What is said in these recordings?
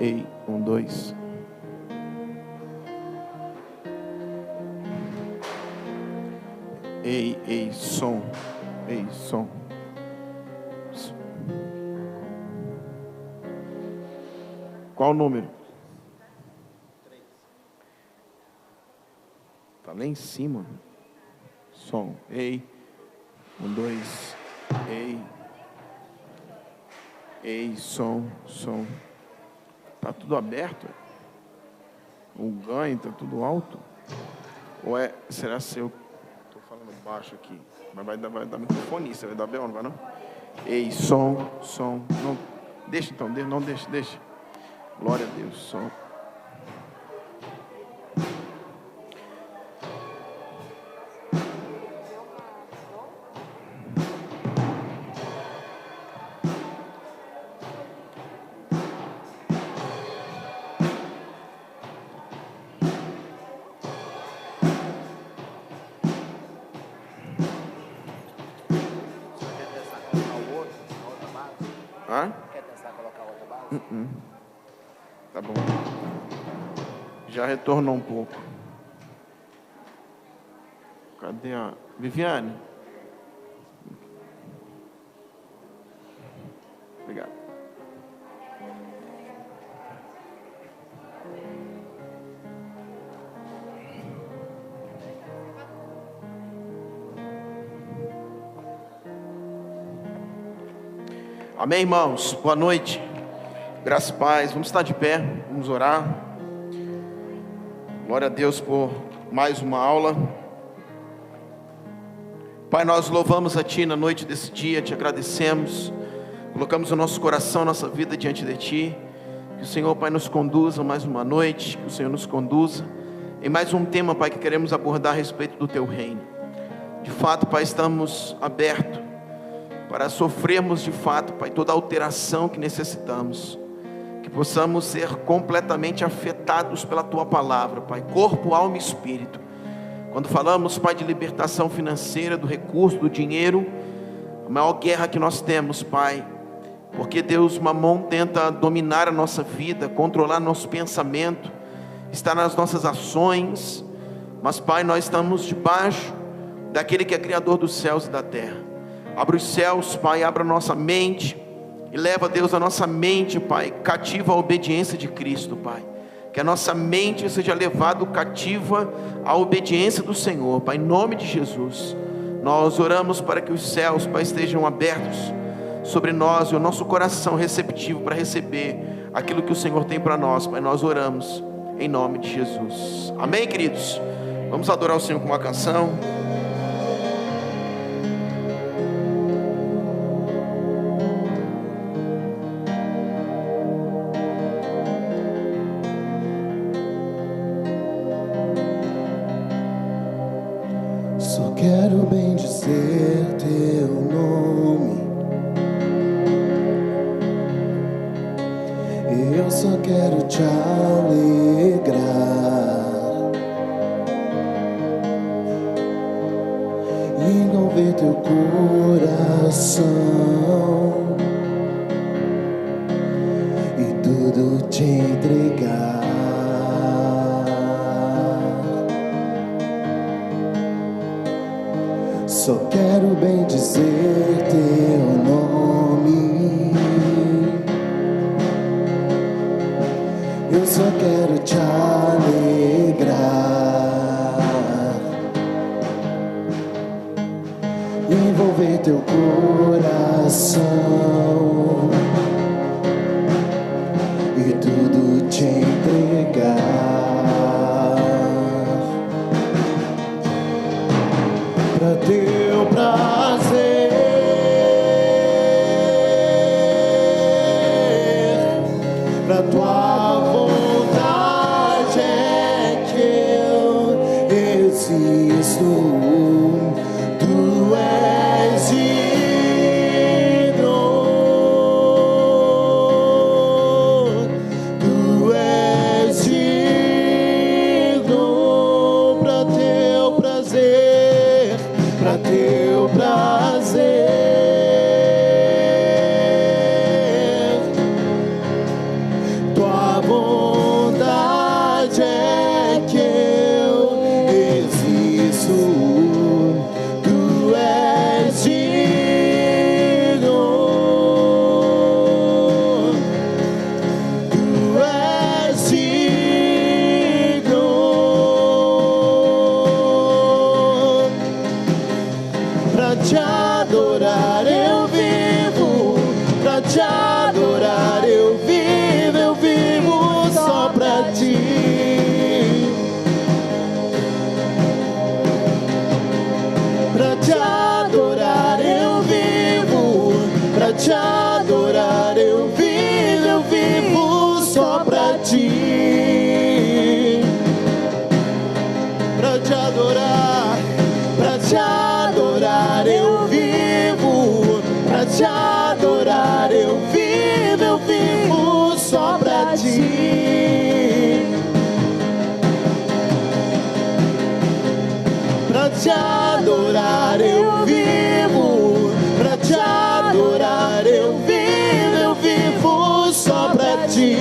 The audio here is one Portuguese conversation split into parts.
Ei, 1, 2. Ei, som. Ei, som. Qual o número? 3. Tá lá em cima. Som. Ei, 1, 2. Ei, som. Tá tudo aberto? O ganho tá tudo alto? Ou será seu? Tô falando baixo aqui. Mas vai dar microfone, você vai dar bem ou não vai não? Ei, som. Não, deixa então, não deixa. Glória a Deus, som. Hã? Quer tentar colocar outra base? Tá bom. Já retornou um pouco. Cadê a Viviane? Obrigado. Amém, irmãos? Boa noite. Graça e paz. Vamos estar de pé, vamos orar. Glória a Deus por mais uma aula. Pai, nós louvamos a Ti na noite desse dia, Te agradecemos. Colocamos o nosso coração, nossa vida diante de Ti. Que o Senhor, Pai, nos conduza mais uma noite. Que o Senhor nos conduza em mais um tema, Pai, que queremos abordar a respeito do Teu reino. De fato, Pai, estamos abertos para sofrermos de fato, Pai, toda a alteração que necessitamos. Que possamos ser completamente afetados pela Tua palavra, Pai, corpo, alma e espírito. Quando falamos, Pai, de libertação financeira, do recurso, do dinheiro, a maior guerra que nós temos, Pai, porque Deus, Mamon, tenta dominar a nossa vida, controlar nosso pensamento, está nas nossas ações, mas, Pai, nós estamos debaixo daquele que é Criador dos céus e da terra. Abra os céus, Pai, abra a nossa mente e leva, Deus, a nossa mente, Pai, cativa à obediência de Cristo, Pai. Que a nossa mente seja levada cativa à obediência do Senhor, Pai, em nome de Jesus. Nós oramos para que os céus, Pai, estejam abertos sobre nós e o nosso coração receptivo para receber aquilo que o Senhor tem para nós, Pai. Nós oramos em nome de Jesus. Amém, queridos? Vamos adorar o Senhor com uma canção. Quero bendizer teu nome, eu só quero te alegrar, envolver teu coração e tudo te entregar. Só quero bendizer teu nome, eu só quero te alegrar, envolver teu coração e tudo te entregar. Pra teu prazer, pra tua vontade é que eu existo. Tu és digno, tu és digno. Pra teu prazer, pra teu prazer, tua pra te adorar, pra te adorar eu vivo, pra te adorar eu vivo só pra ti. Pra te adorar eu vivo, pra te adorar eu vivo só pra ti.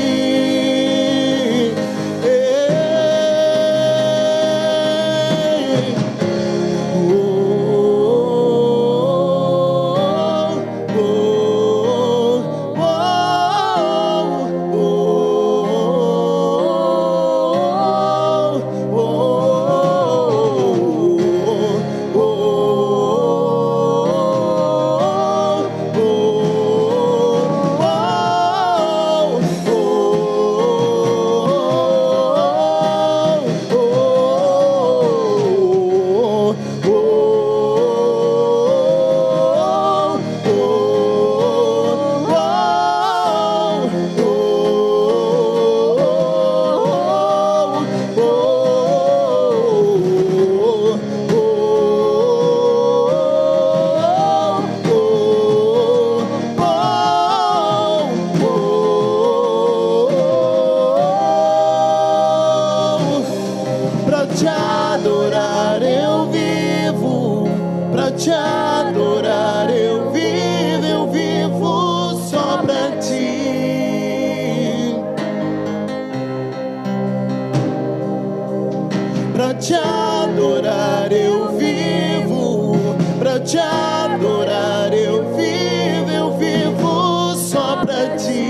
Pra te adorar eu vivo, pra te adorar eu vivo só pra ti.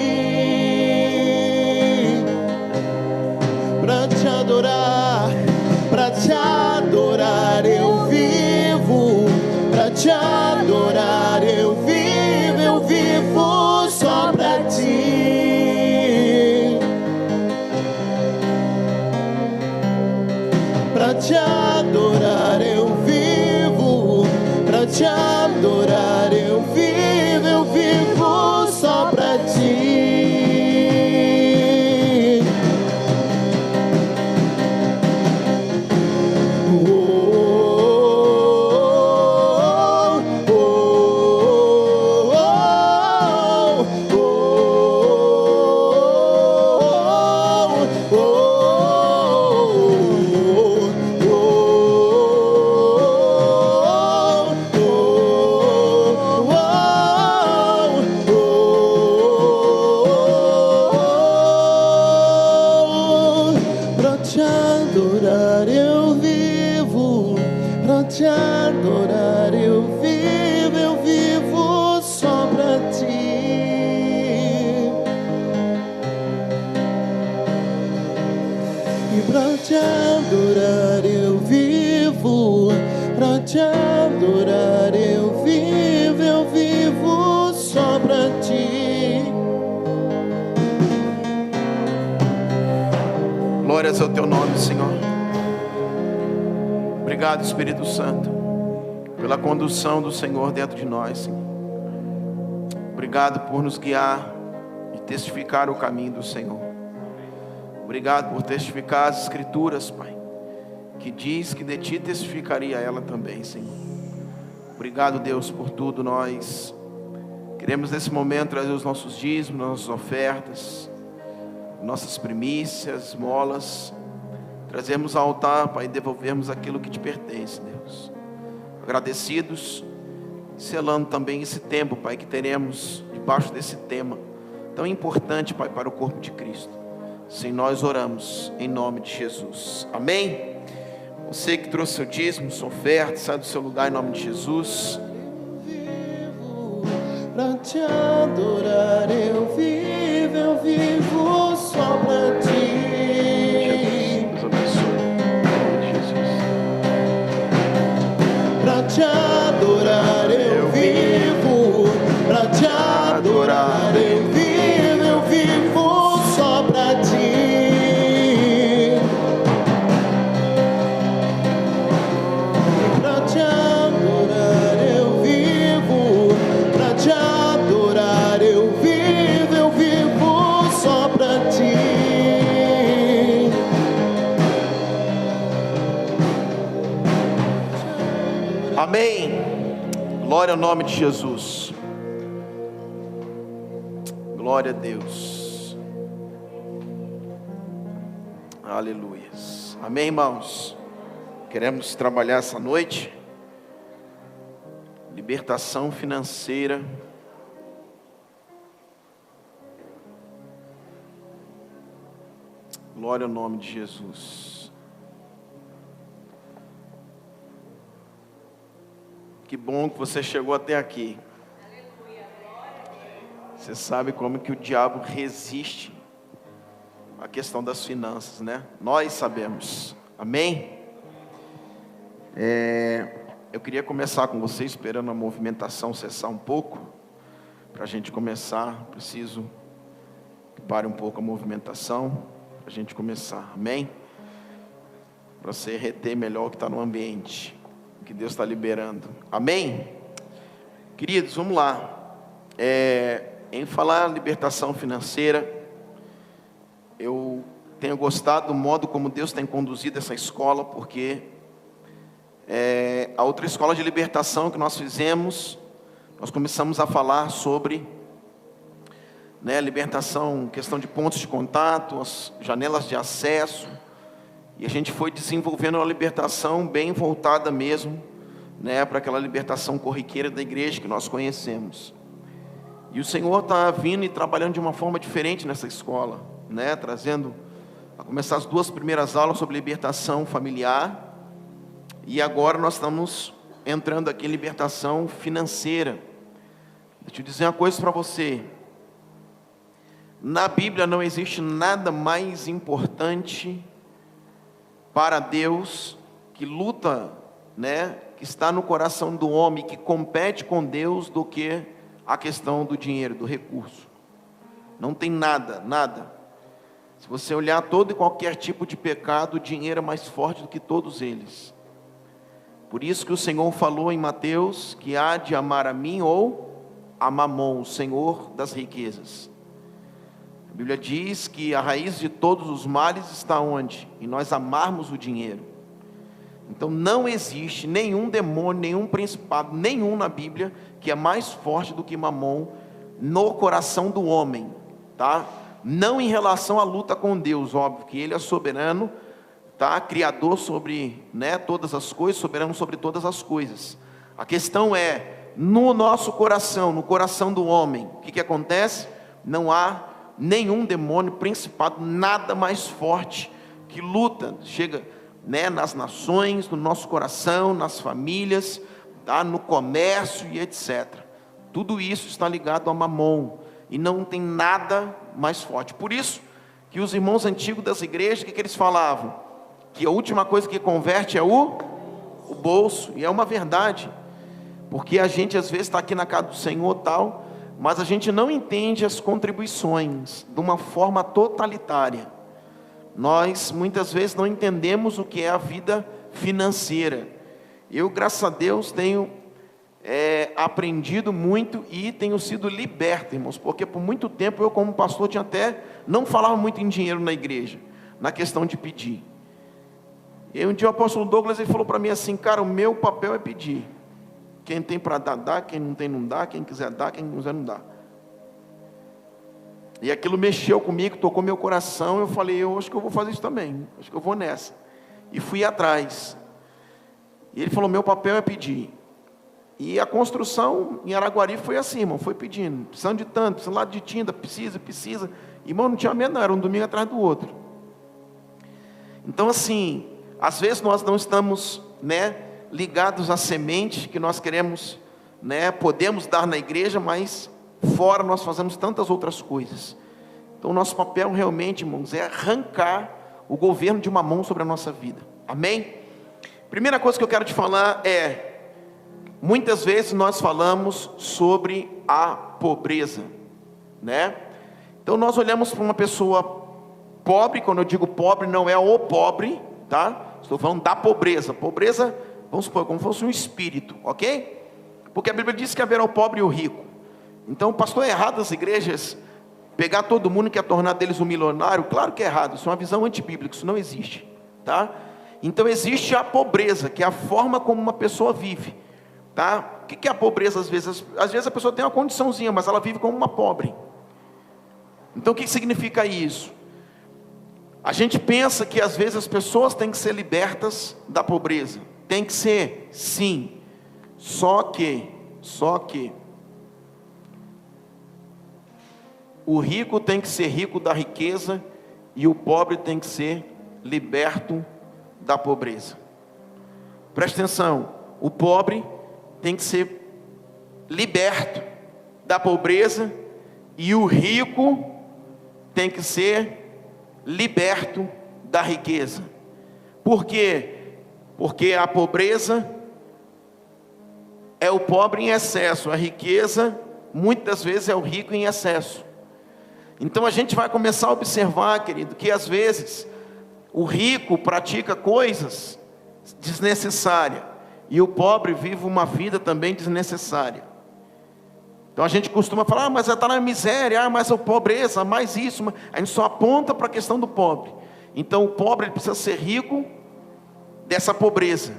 Pra te adorar eu vivo, pra te adorar eu vivo só pra ti. Pra te adorar eu vivo, pra te adorar eu vivo só pra ti. Te adorar eu vivo só pra ti. E pra te adorar eu vivo, pra te adorar eu vivo só pra ti. Glórias ao teu nome, Senhor. Obrigado, Espírito Santo, pela condução do Senhor dentro de nós, Senhor. Obrigado por nos guiar e testificar o caminho do Senhor. Obrigado por testificar as Escrituras, Pai, que diz que de Ti testificaria ela também, Senhor. Obrigado, Deus, por tudo. Nós queremos nesse momento trazer os nossos dízimos, nossas ofertas, nossas primícias, molas. Trazemos ao altar, Pai, e devolvermos aquilo que Te pertence, Deus. Agradecidos, selando também esse tempo, Pai, que teremos debaixo desse tema tão importante, Pai, para o corpo de Cristo. Sim, nós oramos em nome de Jesus. Amém? Você que trouxe seu dízimo, sua oferta, sai do seu lugar em nome de Jesus. Pra te adorar eu vivo só pra ti. Pra te adorar eu vivo, pra te adorar eu vivo só pra ti. Pra te adorar eu vivo, pra te adorar eu vivo só pra ti. Amém. Glória ao nome de Jesus. Glória a Deus. Aleluia. Amém, irmãos. Queremos trabalhar essa noite. Libertação financeira. Glória ao nome de Jesus. Que bom que você chegou até aqui. Você sabe como que o diabo resiste à questão das finanças, né? Nós sabemos. Amém? Eu queria começar com você, esperando a movimentação cessar um pouco. Para a gente começar, preciso que pare um pouco a movimentação. Para a gente começar. Amém? Para você reter melhor o que está no ambiente. Que Deus está liberando. Amém? Queridos, vamos lá. Em falar libertação financeira, eu tenho gostado do modo como Deus tem conduzido essa escola, porque a outra escola de libertação que nós fizemos, nós começamos a falar sobre libertação, questão de pontos de contato, as janelas de acesso. E a gente foi desenvolvendo uma libertação bem voltada mesmo, para aquela libertação corriqueira da igreja que nós conhecemos. E o Senhor está vindo e trabalhando de uma forma diferente nessa escola, trazendo, a começar as 2 primeiras aulas sobre libertação familiar. E agora nós estamos entrando aqui em libertação financeira. Deixa eu dizer uma coisa para você. Na Bíblia não existe nada mais importante para Deus, que luta, que está no coração do homem, que compete com Deus, do que a questão do dinheiro, do recurso. Não tem nada. Se você olhar todo e qualquer tipo de pecado, o dinheiro é mais forte do que todos eles. Por isso que o Senhor falou em Mateus, que há de amar a mim ou a Mamon, o Senhor das riquezas. A Bíblia diz que a raiz de todos os males está onde? Em nós amarmos o dinheiro. Então não existe nenhum demônio, nenhum principado, nenhum na Bíblia que é mais forte do que Mamon no coração do homem, tá? Não em relação à luta com Deus, óbvio que Ele é soberano, tá? Criador sobre todas as coisas, soberano sobre todas as coisas. A questão é, no nosso coração, no coração do homem, o que acontece? Não há nenhum demônio, principado, nada mais forte que luta, chega nas nações, no nosso coração, nas famílias, tá? No comércio e etc. Tudo isso está ligado a Mamon, e não tem nada mais forte. Por isso que os irmãos antigos das igrejas, o que eles falavam? Que a última coisa que converte é o bolso, e é uma verdade, porque a gente às vezes está aqui na casa do Senhor tal, mas a gente não entende as contribuições de uma forma totalitária. Nós muitas vezes não entendemos o que é a vida financeira. Eu, graças a Deus, tenho aprendido muito e tenho sido liberto, irmãos, porque por muito tempo eu, como pastor, não falava muito em dinheiro na igreja, na questão de pedir. E um dia o apóstolo Douglas ele falou para mim assim: cara, o meu papel é pedir. Quem tem para dar, dá. Quem não tem, não dá. Quem quiser dar, quem não quiser, não dá. E aquilo mexeu comigo, tocou meu coração. Eu falei, eu acho que eu vou fazer isso também. Acho que eu vou nessa. E fui atrás. E ele falou, meu papel é pedir. E a construção em Araguari foi assim, irmão. Foi pedindo. Precisando de tanto, precisando de tinta, precisa. Irmão, não tinha medo não, era um domingo atrás do outro. Então assim, às vezes nós não estamos, ligados à semente que nós queremos, podemos dar na igreja, mas fora nós fazemos tantas outras coisas. Então o nosso papel realmente, irmãos, é arrancar o governo de Mamon sobre a nossa vida. Amém? Primeira coisa que eu quero te falar é, muitas vezes nós falamos sobre a pobreza, Então nós olhamos para uma pessoa pobre, quando eu digo pobre, não é o pobre, tá? Estou falando da pobreza. Pobreza, vamos supor, como se fosse um espírito, ok? Porque a Bíblia diz que haverá o pobre e o rico. Então, pastor, é errado as igrejas pegar todo mundo e quer tornar deles um milionário? Claro que é errado, isso é uma visão antibíblica, isso não existe, tá? Então existe a pobreza, que é a forma como uma pessoa vive. Tá? O que é a pobreza às vezes? Às vezes a pessoa tem uma condiçãozinha, mas ela vive como uma pobre. Então o que significa isso? A gente pensa que às vezes as pessoas têm que ser libertas da pobreza. Tem que ser, sim. Só que o rico tem que ser rico da riqueza e o pobre tem que ser liberto da pobreza. Preste atenção, o pobre tem que ser liberto da pobreza e o rico tem que ser liberto da riqueza. Por quê? Porque a pobreza é o pobre em excesso, a riqueza muitas vezes é o rico em excesso. Então a gente vai começar a observar, querido, que às vezes o rico pratica coisas desnecessárias e o pobre vive uma vida também desnecessária. Então a gente costuma falar, mas está na miséria, mas a pobreza, mais isso, a gente só aponta para a questão do pobre. Então o pobre ele precisa ser rico dessa pobreza.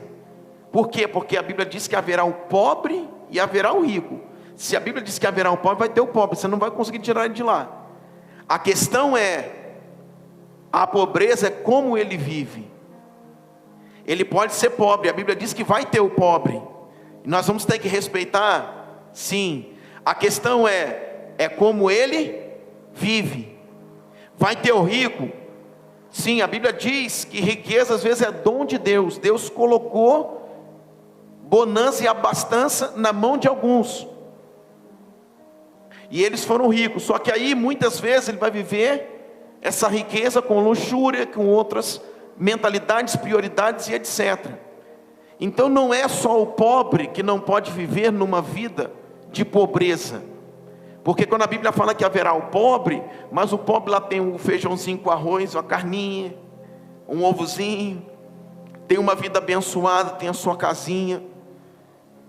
Por quê? Porque a Bíblia diz que haverá o pobre e haverá o rico. Se a Bíblia diz que haverá o pobre, vai ter o pobre, você não vai conseguir tirar ele de lá. A questão é, a pobreza é como ele vive. Ele pode ser pobre, a Bíblia diz que vai ter o pobre. Nós vamos ter que respeitar? Sim. A questão é como ele vive. Vai ter o rico? Sim, a Bíblia diz que riqueza às vezes é dom de Deus. Deus colocou bonança e abastança na mão de alguns. E eles foram ricos. Só que aí muitas vezes ele vai viver essa riqueza com luxúria, com outras mentalidades, prioridades e etc. Então não é só o pobre que não pode viver numa vida de pobreza. Porque quando a Bíblia fala que haverá o pobre, mas o pobre lá tem um feijãozinho com arroz, uma carninha, um ovozinho, tem uma vida abençoada, tem a sua casinha.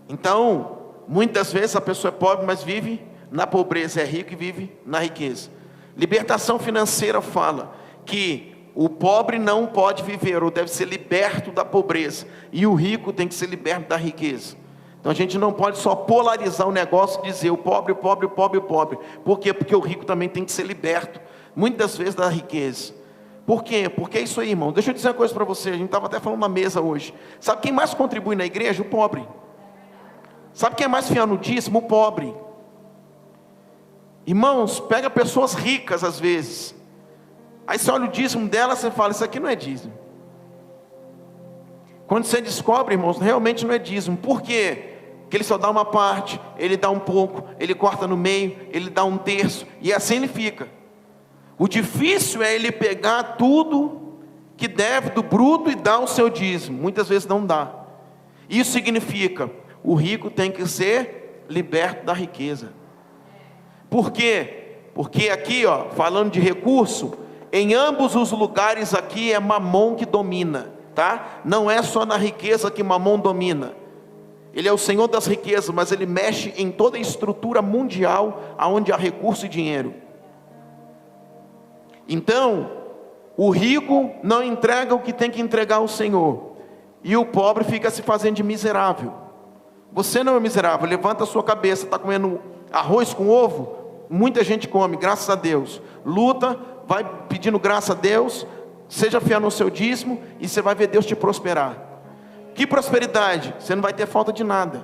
Então, muitas vezes a pessoa é pobre, mas vive na pobreza, é rico e vive na riqueza. Libertação financeira fala que o pobre não pode viver, ou deve ser liberto da pobreza, e o rico tem que ser liberto da riqueza. Então a gente não pode só polarizar o negócio e dizer o pobre, o pobre, o pobre, o pobre. Por quê? Porque o rico também tem que ser liberto, muitas vezes, da riqueza. Por quê? Porque é isso aí, irmão. Deixa eu dizer uma coisa para você, a gente estava até falando na mesa hoje. Sabe quem mais contribui na igreja? O pobre. Sabe quem é mais fiel no dízimo? O pobre. Irmãos, pega pessoas ricas às vezes. Aí você olha o dízimo dela, você fala, isso aqui não é dízimo. Quando você descobre, irmãos, realmente não é dízimo. Por quê? Porque ele só dá uma parte, ele dá um pouco, ele corta no meio, ele dá um terço, e assim ele fica. O difícil é ele pegar tudo que deve do bruto e dar o seu dízimo. Muitas vezes não dá. Isso significa, o rico tem que ser liberto da riqueza. Por quê? Porque aqui, ó, falando de recurso, em ambos os lugares aqui é Mamon que domina, tá? Não é só na riqueza que Mamon domina. Ele é o Senhor das riquezas, mas ele mexe em toda a estrutura mundial aonde há recurso e dinheiro. Então, o rico não entrega o que tem que entregar ao Senhor, e o pobre fica se fazendo de miserável. Você não é miserável, levanta a sua cabeça, está comendo arroz com ovo? Muita gente come, graças a Deus. Luta, vai pedindo graça a Deus, seja fiel no seu dízimo, e você vai ver Deus te prosperar. Que prosperidade? Você não vai ter falta de nada.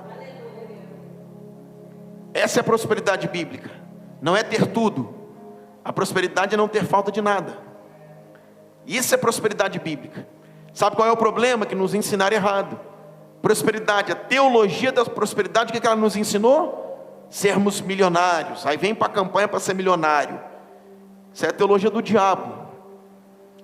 Essa é a prosperidade bíblica. Não é ter tudo. A prosperidade é não ter falta de nada. Isso é prosperidade bíblica. Sabe qual é o problema? Que nos ensinaram errado. Prosperidade, a teologia da prosperidade, o que ela nos ensinou? Sermos milionários. Aí vem para a campanha para ser milionário. Isso é a teologia do diabo.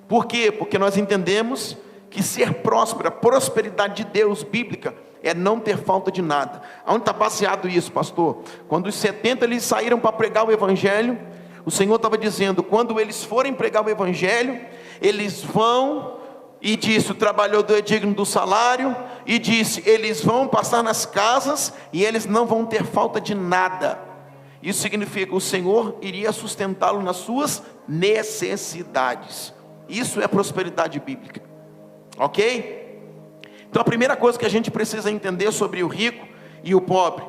Por quê? Porque nós entendemos que ser próspero, a prosperidade de Deus bíblica, é não ter falta de nada. Onde está baseado isso, pastor? Quando os 70 eles saíram para pregar o evangelho, o Senhor estava dizendo, quando eles forem pregar o evangelho, eles vão, e disse, o trabalhador é digno do salário, e disse, eles vão passar nas casas, e eles não vão ter falta de nada. Isso significa que o Senhor iria sustentá-lo nas suas necessidades. Isso é prosperidade bíblica. Ok? Então a primeira coisa que a gente precisa entender sobre o rico, e o pobre.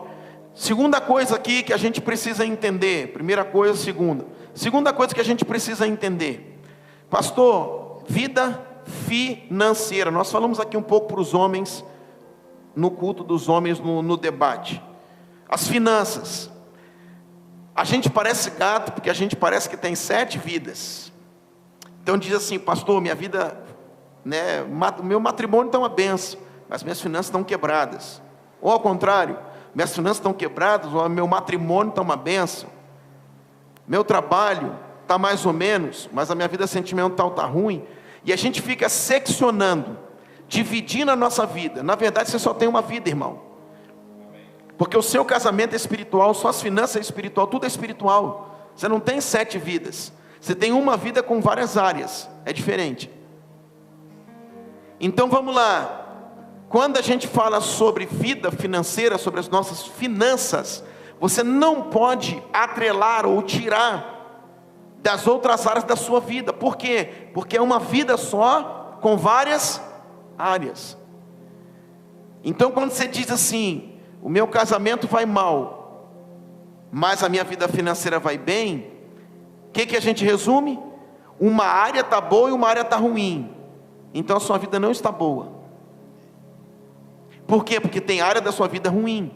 Segunda coisa aqui que a gente precisa entender. Primeira coisa, segunda. Segunda coisa que a gente precisa entender. Pastor, vida financeira. Nós falamos aqui um pouco para os homens, no culto dos homens, no debate. As finanças. A gente parece gato, porque a gente parece que tem 7 vidas. Então diz assim, pastor, minha vida, meu matrimônio está uma benção, mas minhas finanças estão quebradas. Ou ao contrário, minhas finanças estão quebradas, ou meu matrimônio está uma benção. Meu trabalho está mais ou menos, mas a minha vida sentimental está ruim. E a gente fica seccionando, dividindo a nossa vida. Na verdade, você só tem uma vida, irmão. Porque o seu casamento é espiritual, suas finanças é espiritual, tudo é espiritual. Você não tem 7 vidas. Você tem uma vida com várias áreas. É diferente. Então vamos lá. Quando a gente fala sobre vida financeira, sobre as nossas finanças, você não pode atrelar ou tirar das outras áreas da sua vida. Por quê? Porque é uma vida só, com várias áreas. Então quando você diz assim, o meu casamento vai mal, mas a minha vida financeira vai bem, o que a gente resume? Uma área está boa e uma área está ruim. Então a sua vida não está boa. Por quê? Porque tem área da sua vida ruim.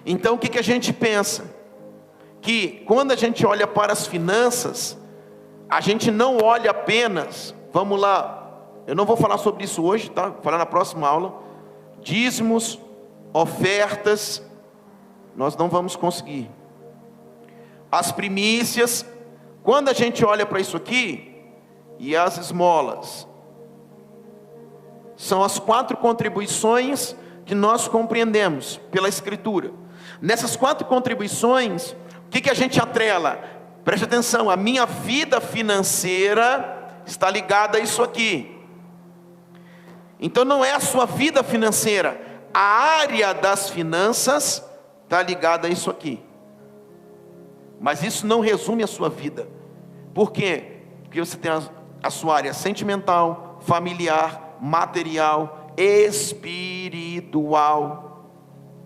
Então o que a gente pensa? Que quando a gente olha para as finanças, a gente não olha apenas, vamos lá, eu não vou falar sobre isso hoje, tá? Vou falar na próxima aula. Dízimos, ofertas, nós não vamos conseguir. As primícias, quando a gente olha para isso aqui, e as esmolas, são as 4 contribuições que nós compreendemos pela Escritura. Nessas 4 contribuições, o que a gente atrela? Preste atenção, a minha vida financeira está ligada a isso aqui. Então não é a sua vida financeira, a área das finanças está ligada a isso aqui. Mas isso não resume a sua vida. Por quê? Porque você tem a sua área sentimental, familiar, material, espiritual.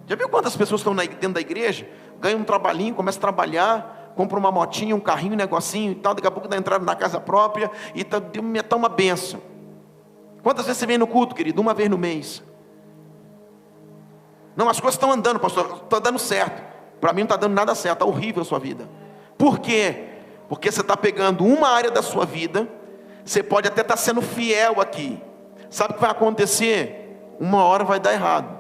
Já viu quantas pessoas estão dentro da igreja? Ganham um trabalhinho, começam a trabalhar, compram uma motinha, um carrinho, um negocinho e tal, daqui a pouco dá entrada na casa própria e está uma bênção. Quantas vezes você vem no culto, querido? Uma vez no mês. Não, as coisas estão andando, pastor, está dando certo. Para mim não está dando nada certo, está horrível a sua vida. Por quê? Porque você está pegando uma área da sua vida, você pode até estar sendo fiel aqui. Sabe o que vai acontecer? Uma hora vai dar errado.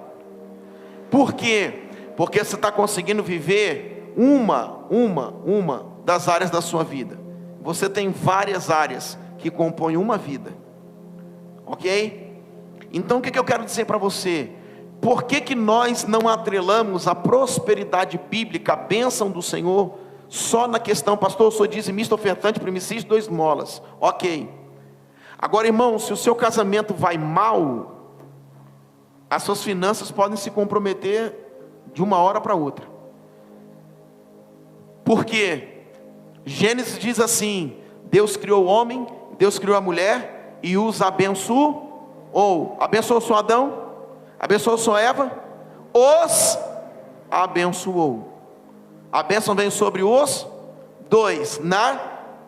Por quê? Porque você está conseguindo viver uma das áreas da sua vida. Você tem várias áreas que compõem uma vida. Ok? Então o que eu quero dizer para você? Por que nós não atrelamos a prosperidade bíblica, a bênção do Senhor, só na questão, pastor, eu sou dizimista, ofertante, primicista, 2 esmolas. Ok. Agora, irmão, se o seu casamento vai mal, as suas finanças podem se comprometer de uma hora para outra. Por quê? Gênesis diz assim: Deus criou o homem, Deus criou a mulher e os abençoou. Abençoou só Adão? Abençoou só Eva? Os abençoou. A bênção vem sobre os 2, na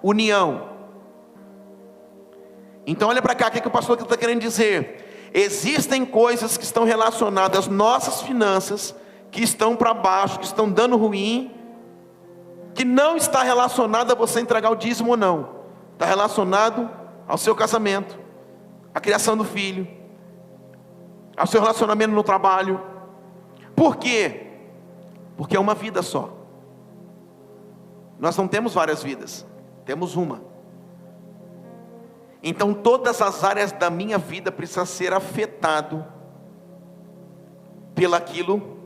união. Então olha para cá, o que o pastor está querendo dizer? Existem coisas que estão relacionadas às nossas finanças, que estão para baixo, que estão dando ruim, que não está relacionado a você entregar o dízimo ou não. Está relacionado ao seu casamento, à criação do filho, ao seu relacionamento no trabalho. Por quê? Porque é uma vida só. Nós não temos várias vidas, temos uma. Então todas as áreas da minha vida precisam ser afetado pelaquilo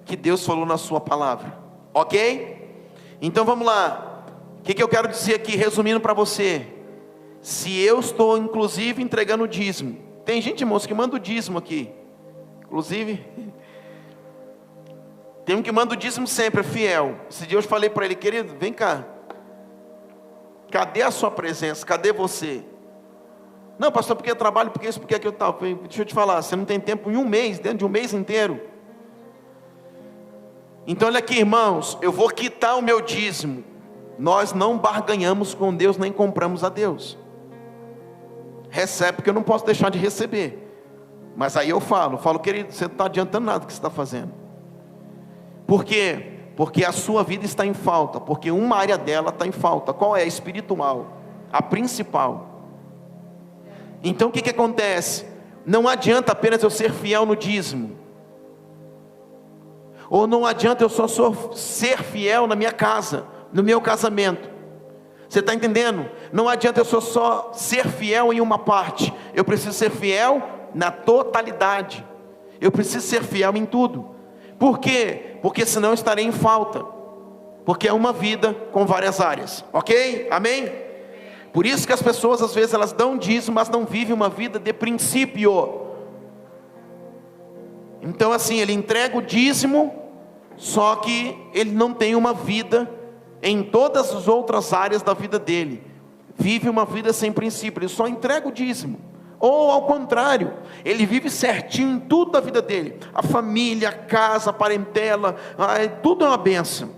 que Deus falou na sua palavra. Ok? Então vamos lá. O que eu quero dizer aqui, resumindo para você? Se eu estou inclusive entregando o dízimo, tem gente, irmãos, que manda o dízimo aqui. Inclusive, tem um que manda o dízimo sempre, é fiel. Esse dia eu falei para ele: querido, vem cá. Cadê a sua presença? Cadê você? Não, pastor, porque eu trabalho, porque isso, porque aquilo tal. Deixa eu te falar, você não tem tempo em um mês, dentro de um mês inteiro. Então olha aqui, irmãos, eu vou quitar o meu dízimo. Nós não barganhamos com Deus, nem compramos a Deus. Recebe, porque eu não posso deixar de receber. Mas aí eu falo, querido, você não está adiantando nada do que você está fazendo. Por quê? Porque a sua vida está em falta, porque uma área dela está em falta. Qual é? A espiritual, a principal. Então o que acontece? Não adianta apenas eu ser fiel no dízimo, ou não adianta eu só ser fiel na minha casa, no meu casamento. Você está entendendo? Não adianta eu só ser fiel em uma parte, eu preciso ser fiel na totalidade. Eu preciso ser fiel em tudo. Por quê? Porque senão eu estarei em falta, porque é uma vida com várias áreas, ok? Amém? Por isso que as pessoas às vezes elas dão dízimo, mas não vivem uma vida de princípio. Então assim, ele entrega o dízimo, só que ele não tem uma vida em todas as outras áreas da vida dele. Vive uma vida sem princípio, ele só entrega o dízimo. Ou ao contrário, ele vive certinho em tudo da vida dele. A família, a casa, a parentela, tudo é uma bênção.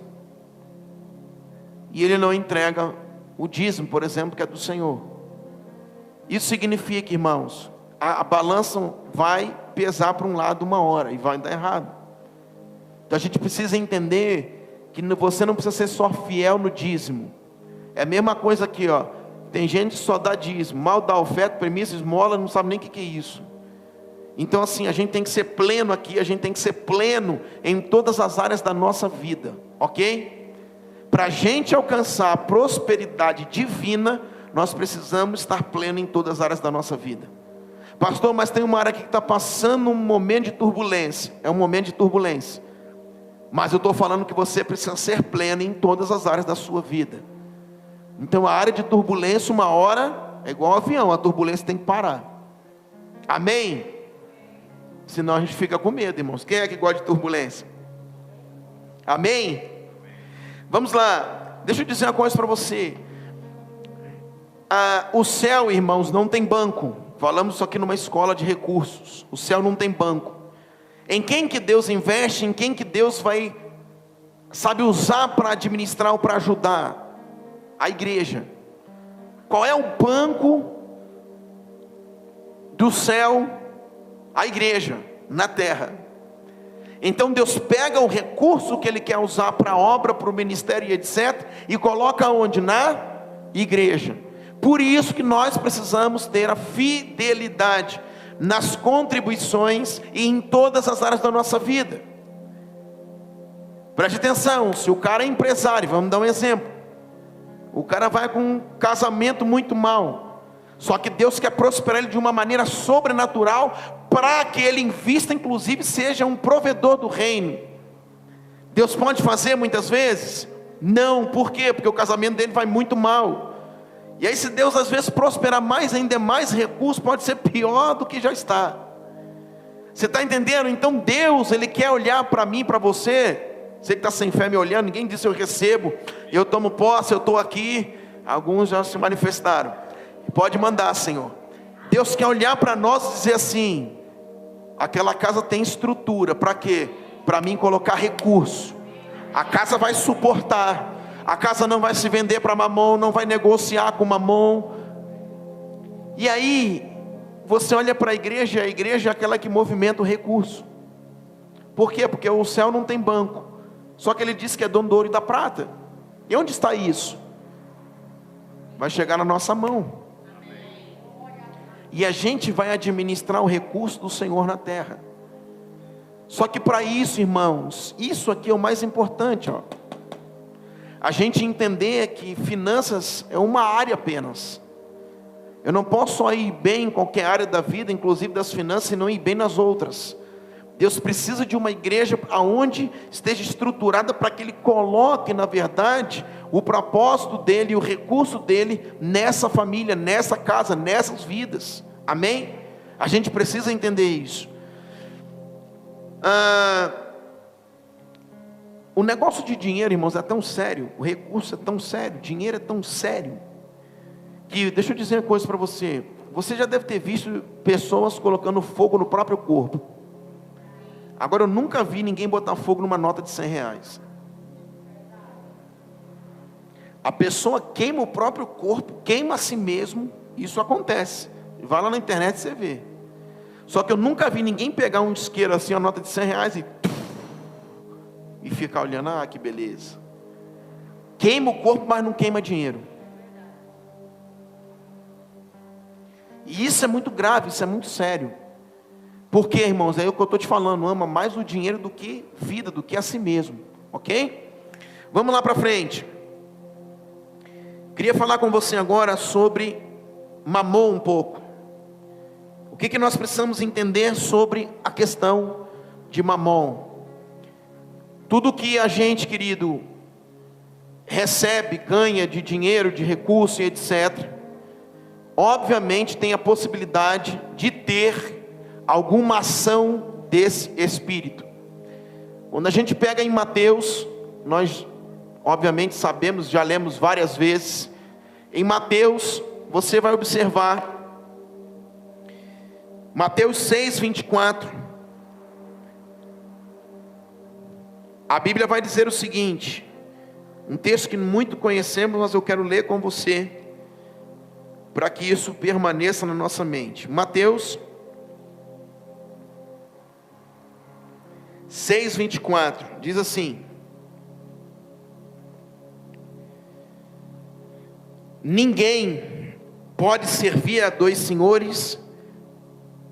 E ele não entrega o dízimo, por exemplo, que é do Senhor. Isso significa, irmãos, a balança vai pesar para um lado uma hora e vai dar errado. Então a gente precisa entender que você não precisa ser só fiel no dízimo. É a mesma coisa aqui, ó. Tem gente que só dá dízimo, mal dá oferta, premissa, esmola, não sabe nem o que é isso. Então assim, a gente tem que ser pleno aqui, a gente tem que ser pleno em todas as áreas da nossa vida, ok? Para a gente alcançar a prosperidade divina, nós precisamos estar pleno em todas as áreas da nossa vida. Pastor, mas tem uma área aqui que está passando um momento de turbulência. É um momento de turbulência. Mas eu estou falando que você precisa ser pleno em todas as áreas da sua vida. Então a área de turbulência, uma hora, é igual ao avião, a turbulência tem que parar. Amém? Senão a gente fica com medo, irmãos. Quem é que gosta de turbulência? Amém? Vamos lá, deixa eu dizer uma coisa para você. O céu, irmãos, não tem banco. Falamos isso aqui numa escola de recursos. O céu não tem banco. Em quem que Deus investe, em quem que Deus vai, sabe, usar para administrar ou para ajudar? A igreja. Qual é o banco do céu? A igreja, na terra. Então Deus pega o recurso que Ele quer usar para a obra, para o ministério e etc. E coloca onde? Na igreja. Por isso que nós precisamos ter a fidelidade nas contribuições e em todas as áreas da nossa vida. Preste atenção, se o cara é empresário, vamos dar um exemplo. O cara vai com um casamento muito mal, só que Deus quer prosperar ele de uma maneira sobrenatural, para que ele invista, inclusive seja um provedor do reino. Deus pode fazer muitas vezes? Não, por quê? Porque o casamento dele vai muito mal. E aí se Deus às vezes prosperar mais, ainda mais recursos, pode ser pior do que já está. Você está entendendo? Então Deus, Ele quer olhar para mim, para você. Você que está sem fé me olhando, ninguém disse eu recebo, eu tomo posse, eu estou aqui. Alguns já se manifestaram. Pode mandar, Senhor. Deus quer olhar para nós e dizer assim: aquela casa tem estrutura, para quê? Para mim colocar recurso. A casa vai suportar. A casa não vai se vender para mamão, não vai negociar com mamão. E aí, você olha para a igreja é aquela que movimenta o recurso. Por quê? Porque o céu não tem banco. Só que ele disse que é dono do ouro e da prata. E onde está isso? Vai chegar na nossa mão. E a gente vai administrar o recurso do Senhor na terra. Só que para isso, irmãos, isso aqui é o mais importante, ó. A gente entender que finanças é uma área apenas. Eu não posso só ir bem em qualquer área da vida, inclusive das finanças, e não ir bem nas outras. Deus precisa de uma igreja aonde esteja estruturada para que Ele coloque, na verdade, o propósito dEle, o recurso dEle nessa família, nessa casa, nessas vidas. Amém? A gente precisa entender isso. O negócio de dinheiro, irmãos, é tão sério, o recurso é tão sério, o dinheiro é tão sério, que, deixa eu dizer uma coisa para você. Você já deve ter visto pessoas colocando fogo no próprio corpo. Agora, eu nunca vi ninguém botar fogo numa nota de R$100. A pessoa queima o próprio corpo, queima a si mesmo. Isso acontece. Vai lá na internet e você vê. Só que eu nunca vi ninguém pegar um isqueiro assim, uma nota de R$100 e ficar olhando, ah, que beleza. Queima o corpo, mas não queima dinheiro. E isso é muito grave, isso é muito sério. Porque, irmãos, é o que eu estou te falando, ama mais o dinheiro do que vida, do que a si mesmo. Ok? Vamos lá para frente. Queria falar com você agora sobre Mamon um pouco. O que nós precisamos entender sobre a questão de Mamon? Tudo que a gente, querido, recebe, ganha de dinheiro, de recurso e etc., obviamente tem a possibilidade de ter alguma ação desse espírito. Quando a gente pega em Mateus, nós obviamente sabemos, já lemos várias vezes, em Mateus, você vai observar, Mateus 6:24, a Bíblia vai dizer o seguinte, um texto que muito conhecemos, mas eu quero ler com você, para que isso permaneça na nossa mente. Mateus 6:24, diz assim: ninguém pode servir a dois senhores,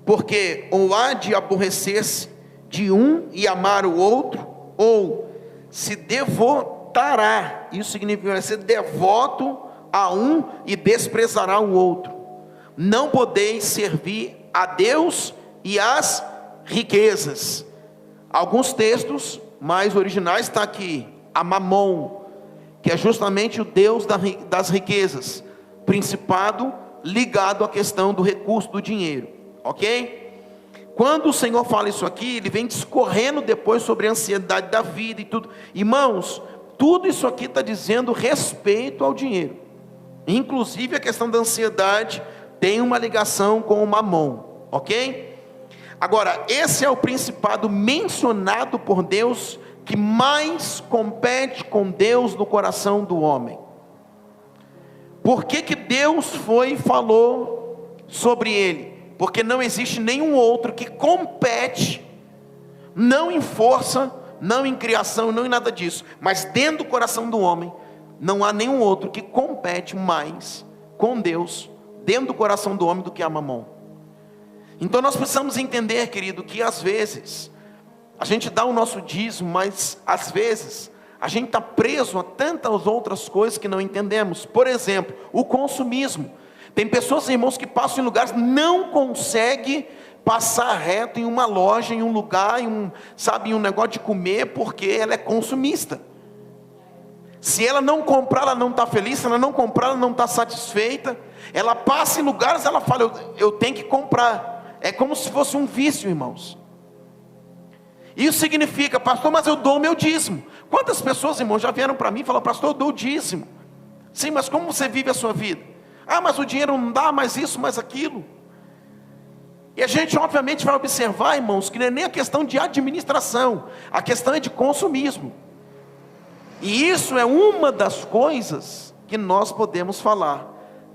porque ou há de aborrecer-se de um e amar o outro, ou se devotará, isso significa ser devoto a um e desprezará o outro. Não podeis servir a Deus e às riquezas. Alguns textos mais originais está aqui, a Mamon, que é justamente o Deus das riquezas, principado ligado à questão do recurso do dinheiro, ok? Quando o Senhor fala isso aqui, Ele vem discorrendo depois sobre a ansiedade da vida e tudo. Irmãos, tudo isso aqui está dizendo respeito ao dinheiro, inclusive a questão da ansiedade tem uma ligação com o Mamon, ok? Agora, esse é o principado mencionado por Deus, que mais compete com Deus no coração do homem. Por que Deus foi e falou sobre ele? Porque não existe nenhum outro que compete, não em força, não em criação, não em nada disso, mas dentro do coração do homem, não há nenhum outro que compete mais com Deus, dentro do coração do homem, do que a Mamon. Então nós precisamos entender, querido, que às vezes a gente dá o nosso dízimo, mas às vezes a gente está preso a tantas outras coisas que não entendemos. Por exemplo, o consumismo. Tem pessoas, irmãos, que passam em lugares, não conseguem passar reto em uma loja, em um lugar, em um negócio de comer, porque ela é consumista. Se ela não comprar, ela não está feliz. Se ela não comprar, ela não está satisfeita. Ela passa em lugares, ela fala, eu tenho que comprar. É como se fosse um vício, irmãos. Isso significa, pastor, mas eu dou o meu dízimo. Quantas pessoas, irmãos, já vieram para mim e falaram, pastor, eu dou o dízimo. Sim, mas como você vive a sua vida? Ah, mas o dinheiro não dá, mais isso, mais aquilo. E a gente obviamente vai observar, irmãos, que não é nem a questão de administração, a questão é de consumismo. E isso é uma das coisas que nós podemos falar,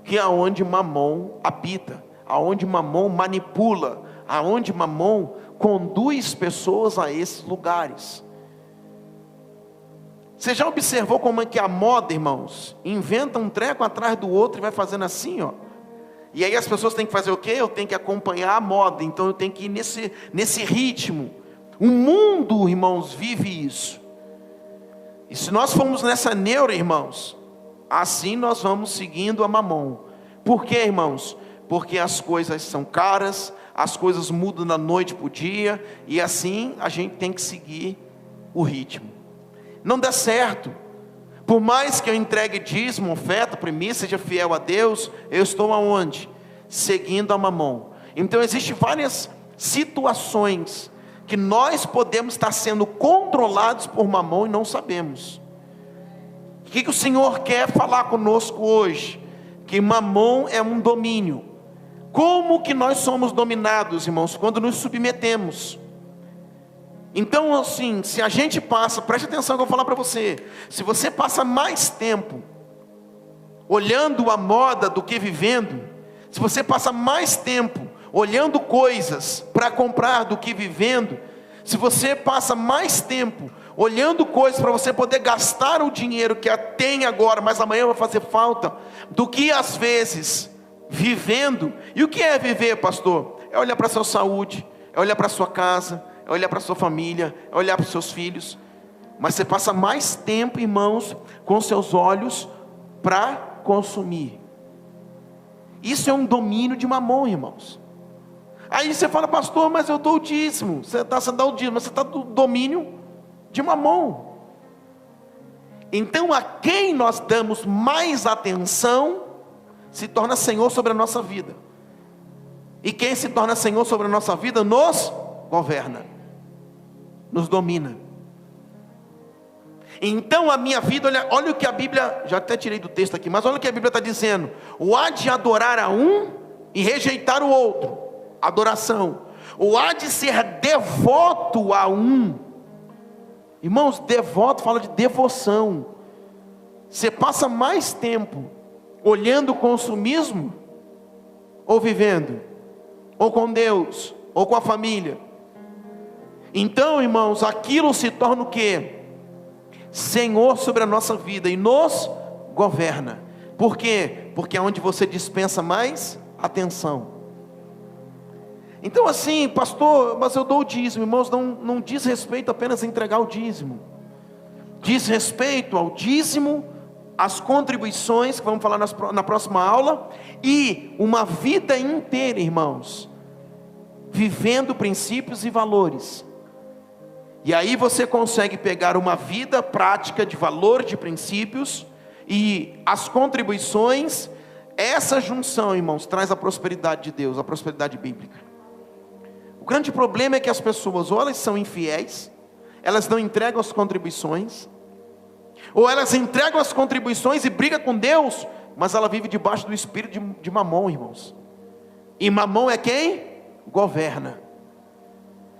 que é onde Mamon habita, aonde Mamon manipula, aonde Mamon conduz pessoas a esses lugares. Você já observou como é que a moda, irmãos, inventa um treco atrás do outro e vai fazendo assim, ó. E aí as pessoas têm que fazer o quê? Eu tenho que acompanhar a moda, então eu tenho que ir nesse ritmo. O mundo, irmãos, vive isso. E se nós formos nessa neura, irmãos, assim nós vamos seguindo a Mamon. Por quê, irmãos? Porque as coisas são caras, as coisas mudam da noite para o dia, e assim a gente tem que seguir o ritmo. Não dá certo. Por mais que eu entregue dízimo, oferta, primícia, seja fiel a Deus, eu estou aonde? Seguindo a Mamon. Então existem várias situações que nós podemos estar sendo controlados por Mamon e não sabemos. O que o Senhor quer falar conosco hoje? Que Mamon é um domínio. Como que nós somos dominados, irmãos? Quando nos submetemos. Então assim, se a gente passa, preste atenção que eu vou falar para você, se você passa mais tempo olhando a moda do que vivendo, se você passa mais tempo olhando coisas para comprar do que vivendo, se você passa mais tempo olhando coisas para você poder gastar o dinheiro que tem agora, mas amanhã vai fazer falta, do que às vezes vivendo. E o que é viver, pastor? É olhar para a sua saúde, é olhar para a sua casa, é olhar para a sua família, é olhar para os seus filhos. Mas você passa mais tempo, irmãos, com seus olhos para consumir. Isso é um domínio de Mamon, irmãos. Aí você fala, pastor, mas eu dou o dízimo. Você dá o dízimo, mas você está no domínio de Mamon. Então a quem nós damos mais atenção se torna Senhor sobre a nossa vida. E quem se torna Senhor sobre a nossa vida nos governa, nos domina. Então a minha vida, olha o que a Bíblia, já até tirei do texto aqui, mas olha o que a Bíblia está dizendo: o há de adorar a um e rejeitar o outro, adoração. O há de ser devoto a um. Irmãos, devoto fala de devoção. Você passa mais tempo olhando o consumismo, ou vivendo, ou com Deus, ou com a família. Então, irmãos, aquilo se torna o quê? Senhor sobre a nossa vida e nos governa. Por quê? Porque é onde você dispensa mais atenção. Então assim, pastor, mas eu dou o dízimo. Irmãos, não diz respeito apenas a entregar o dízimo. Diz respeito ao dízimo, às contribuições, que vamos falar na próxima aula, e uma vida inteira, irmãos, vivendo princípios e valores. E aí você consegue pegar uma vida prática de valor, de princípios, e as contribuições. Essa junção, irmãos, traz a prosperidade de Deus, a prosperidade bíblica. O grande problema é que as pessoas, ou elas são infiéis, elas não entregam as contribuições, ou elas entregam as contribuições e brigam com Deus, mas ela vive debaixo do espírito de Mamon, irmãos. E Mamon é quem? Governa.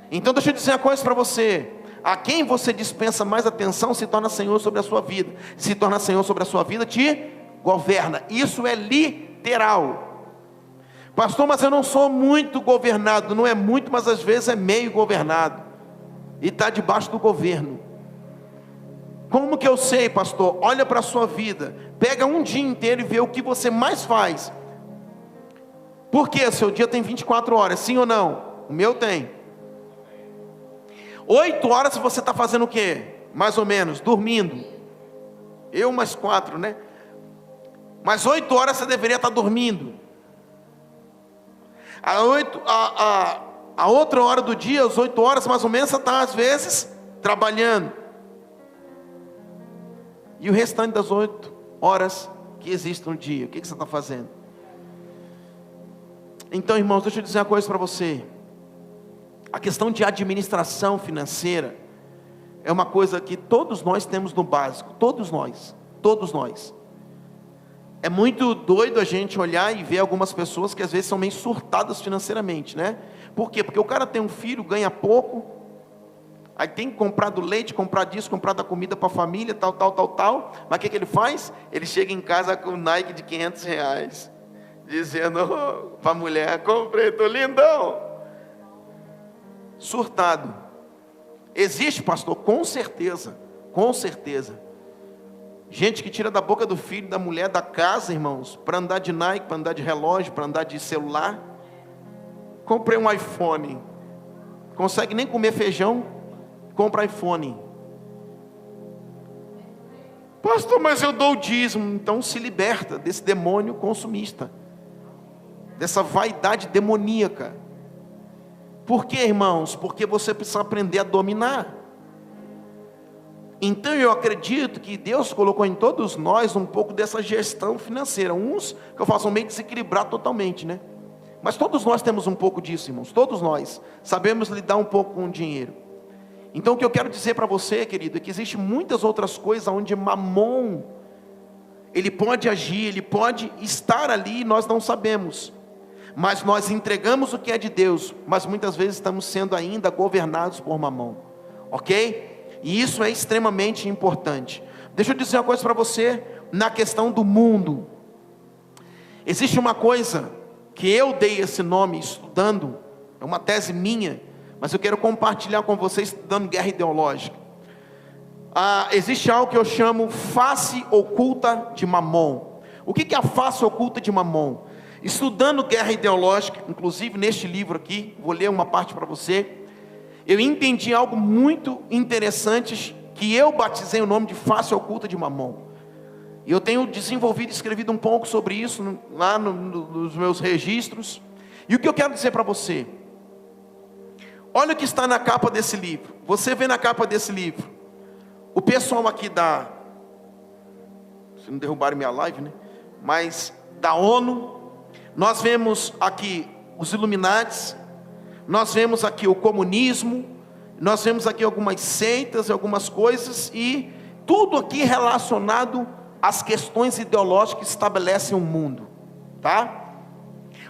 Então deixa eu dizer uma coisa para você: a quem você dispensa mais atenção se torna Senhor sobre a sua vida. Se torna Senhor sobre a sua vida, te governa. Isso é literal. Pastor, mas eu não sou muito governado. Não é muito, mas às vezes é meio governado, e está debaixo do governo. Como que eu sei, pastor? Olha para a sua vida, pega um dia inteiro e vê o que você mais faz. Por quê? Seu dia tem 24 horas, sim ou não? O meu tem. 8 horas você está fazendo o quê? Mais ou menos, dormindo. Eu mais 4, né? Mas 8 horas você deveria estar dormindo. A outra hora do dia, às 8 horas mais ou menos, você está às vezes trabalhando. E o restante das 8 horas que existem no dia, o que você está fazendo? Então, irmãos, deixa eu dizer uma coisa para você. A questão de administração financeira é uma coisa que todos nós temos no básico. Todos nós. É muito doido a gente olhar e ver algumas pessoas que às vezes são meio surtadas financeiramente, né? Por quê? Porque o cara tem um filho, ganha pouco, aí tem que comprar do leite, comprar disso, comprar da comida para a família, tal. Mas o que ele faz? Ele chega em casa com um Nike de R$500, dizendo para a mulher: comprei, tô lindão. Surtado. Existe, pastor? Com certeza. Gente que tira da boca do filho, da mulher, da casa, irmãos, para andar de Nike, para andar de relógio, para andar de celular. Comprei um iPhone. Consegue nem comer feijão, compra iPhone. Pastor, mas eu dou o dízimo. Então se liberta desse demônio consumista, dessa vaidade demoníaca. Por quê, irmãos? Porque você precisa aprender a dominar. Então eu acredito que Deus colocou em todos nós um pouco dessa gestão financeira. Uns que eu faço meio desequilibrar totalmente, né? Mas todos nós temos um pouco disso, irmãos. Todos nós sabemos lidar um pouco com o dinheiro. Então o que eu quero dizer para você, querido, é que existem muitas outras coisas onde Mamon, ele pode agir, ele pode estar ali e nós não sabemos. Mas nós entregamos o que é de Deus, mas muitas vezes estamos sendo ainda governados por Mamon. ok? E isso é extremamente importante. Deixa eu dizer uma coisa para você, na questão do mundo. Existe uma coisa que eu dei esse nome estudando, é uma tese minha, mas eu quero compartilhar com vocês estudando guerra ideológica. Existe algo que eu chamo face oculta de Mamon. O que é a face oculta de Mamon? Estudando guerra ideológica, inclusive neste livro aqui, vou ler uma parte para você, eu entendi algo muito interessante, que eu batizei o nome de face oculta de Mamon. E eu tenho desenvolvido e escrevido um pouco sobre isso lá nos meus registros. E o que eu quero dizer para você, olha o que está na capa desse livro. Você vê na capa desse livro o pessoal aqui se não derrubarem minha live, né? Mas da ONU, nós vemos aqui os Illuminates, nós vemos aqui o comunismo, nós vemos aqui algumas seitas, algumas coisas, e tudo aqui relacionado às questões ideológicas que estabelecem o mundo, tá?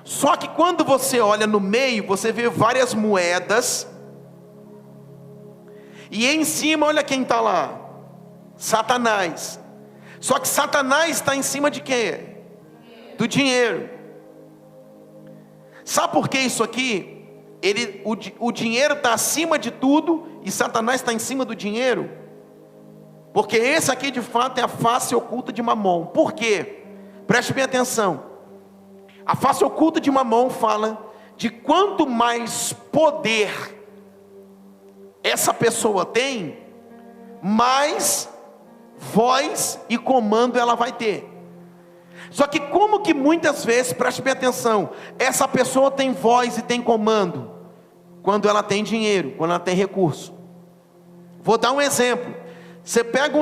Só que quando você olha no meio, você vê várias moedas, e em cima, olha quem está lá, Satanás. Só que Satanás está em cima de quê? Do dinheiro. Sabe por que isso aqui? O dinheiro está acima de tudo, e Satanás está em cima do dinheiro. Porque esse aqui de fato é a face oculta de Mamon. Por quê? Preste bem atenção. A face oculta de Mamon fala de quanto mais poder essa pessoa tem, mais voz e comando ela vai ter. Só que como que muitas vezes, preste bem atenção, essa pessoa tem voz e tem comando? Quando ela tem dinheiro, quando ela tem recurso. Vou dar um exemplo. Você pega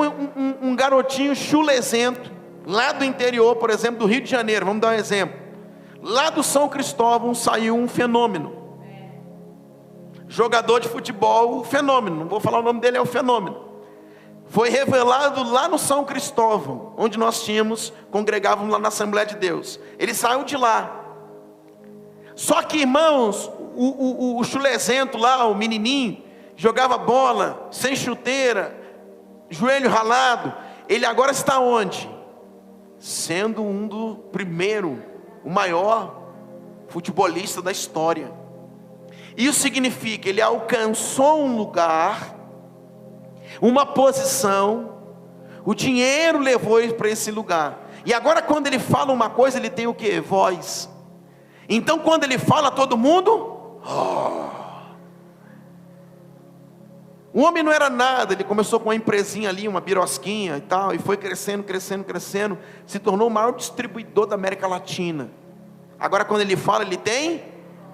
um garotinho chulezento, lá do interior, por exemplo, do Rio de Janeiro, vamos dar um exemplo. Lá do São Cristóvão saiu um fenômeno. Jogador de futebol, fenômeno, não vou falar o nome dele, é o fenômeno. Foi revelado lá no São Cristóvão, onde nós congregávamos lá na Assembleia de Deus. Ele saiu de lá. Só que, irmãos, o chulezento lá, o menininho, jogava bola, sem chuteira, joelho ralado. Ele agora está onde? Sendo o maior futebolista da história. Isso significa, ele alcançou um lugar, uma posição, o dinheiro levou ele para esse lugar. E agora quando ele fala uma coisa, ele tem o quê? Voz. Então quando ele fala, todo mundo... O homem não era nada, ele começou com uma empresinha ali, uma birosquinha e tal, e foi crescendo, se tornou o maior distribuidor da América Latina. Agora quando ele fala, ele tem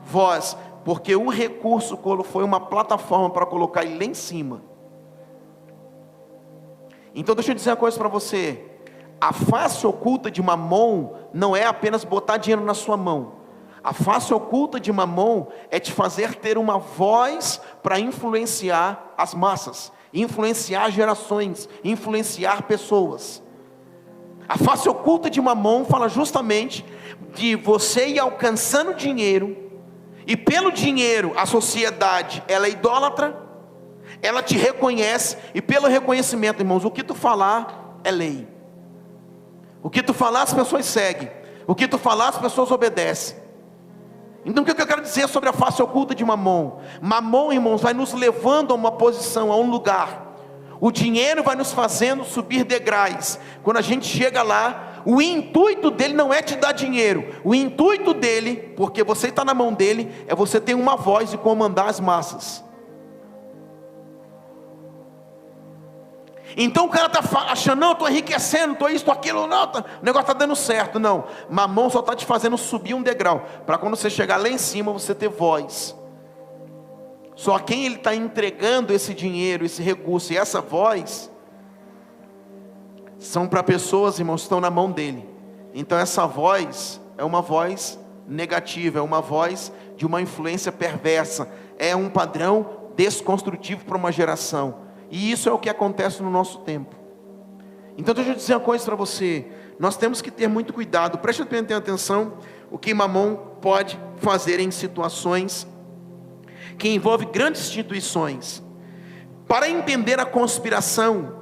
voz, porque o recurso foi uma plataforma para colocar ele lá em cima. Então deixa eu dizer uma coisa para você, a face oculta de Mamon não é apenas botar dinheiro na sua mão. A face oculta de Mamon é te fazer ter uma voz para influenciar as massas, influenciar gerações, influenciar pessoas. A face oculta de Mamon fala justamente de você ir alcançando dinheiro, e pelo dinheiro a sociedade, ela é idólatra, ela te reconhece, e pelo reconhecimento, irmãos, o que tu falar é lei. O que tu falar as pessoas seguem, o que tu falar as pessoas obedecem. Então o que eu quero dizer sobre a face oculta de Mamon? Mamon, irmãos, vai nos levando a uma posição, a um lugar. O dinheiro vai nos fazendo subir degraus. Quando a gente chega lá, o intuito dele não é te dar dinheiro. O intuito dele, porque você está na mão dele, é você ter uma voz e comandar as massas. Então o cara está achando, não, estou enriquecendo, estou isso, estou aquilo, não, o negócio está dando certo. Não, Mamon só está te fazendo subir um degrau, para quando você chegar lá em cima, você ter voz. Só quem ele está entregando esse dinheiro, esse recurso e essa voz, são para pessoas, irmãos, que estão na mão dele. Então essa voz é uma voz negativa, é uma voz de uma influência perversa, é um padrão desconstrutivo para uma geração. E isso é o que acontece no nosso tempo. Então deixa eu dizer uma coisa para você, nós temos que ter muito cuidado, preste bem atenção o que Mamon pode fazer em situações que envolvem grandes instituições. Para entender a conspiração,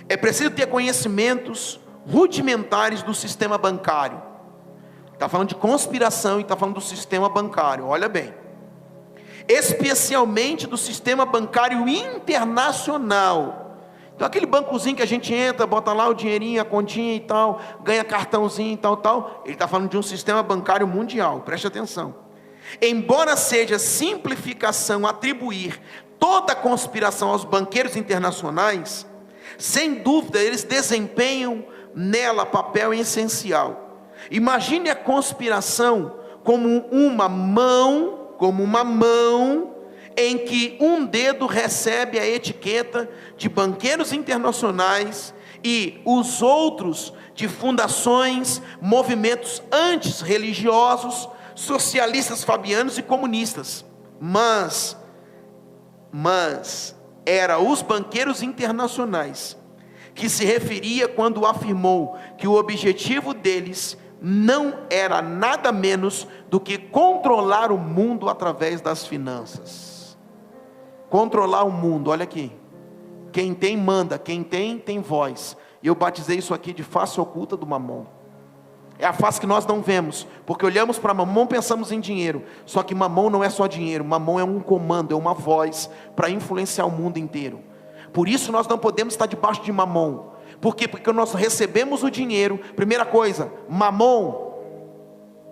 é preciso ter conhecimentos rudimentares do sistema bancário. Está falando de conspiração e está falando do sistema bancário, olha bem. Especialmente do sistema bancário internacional. Então aquele bancozinho que a gente entra, bota lá o dinheirinho, a continha e tal, ganha cartãozinho e tal. Ele está falando de um sistema bancário mundial, preste atenção. Embora seja simplificação atribuir toda a conspiração aos banqueiros internacionais, sem dúvida eles desempenham nela papel essencial. Imagine a conspiração como uma mão em que um dedo recebe a etiqueta de banqueiros internacionais e os outros de fundações, movimentos antirreligiosos, socialistas fabianos e comunistas. Mas era os banqueiros internacionais que se referia quando afirmou que o objetivo deles não era nada menos do que controlar o mundo através das finanças. Controlar o mundo, olha aqui. Quem tem manda, quem tem voz. E eu batizei isso aqui de face oculta do Mamon. É a face que nós não vemos, porque olhamos para Mamon, pensamos em dinheiro. Só que Mamon não é só dinheiro, Mamon é um comando, é uma voz para influenciar o mundo inteiro. Por isso nós não podemos estar debaixo de Mamon. Por quê? Porque nós recebemos o dinheiro. Primeira coisa, Mamon,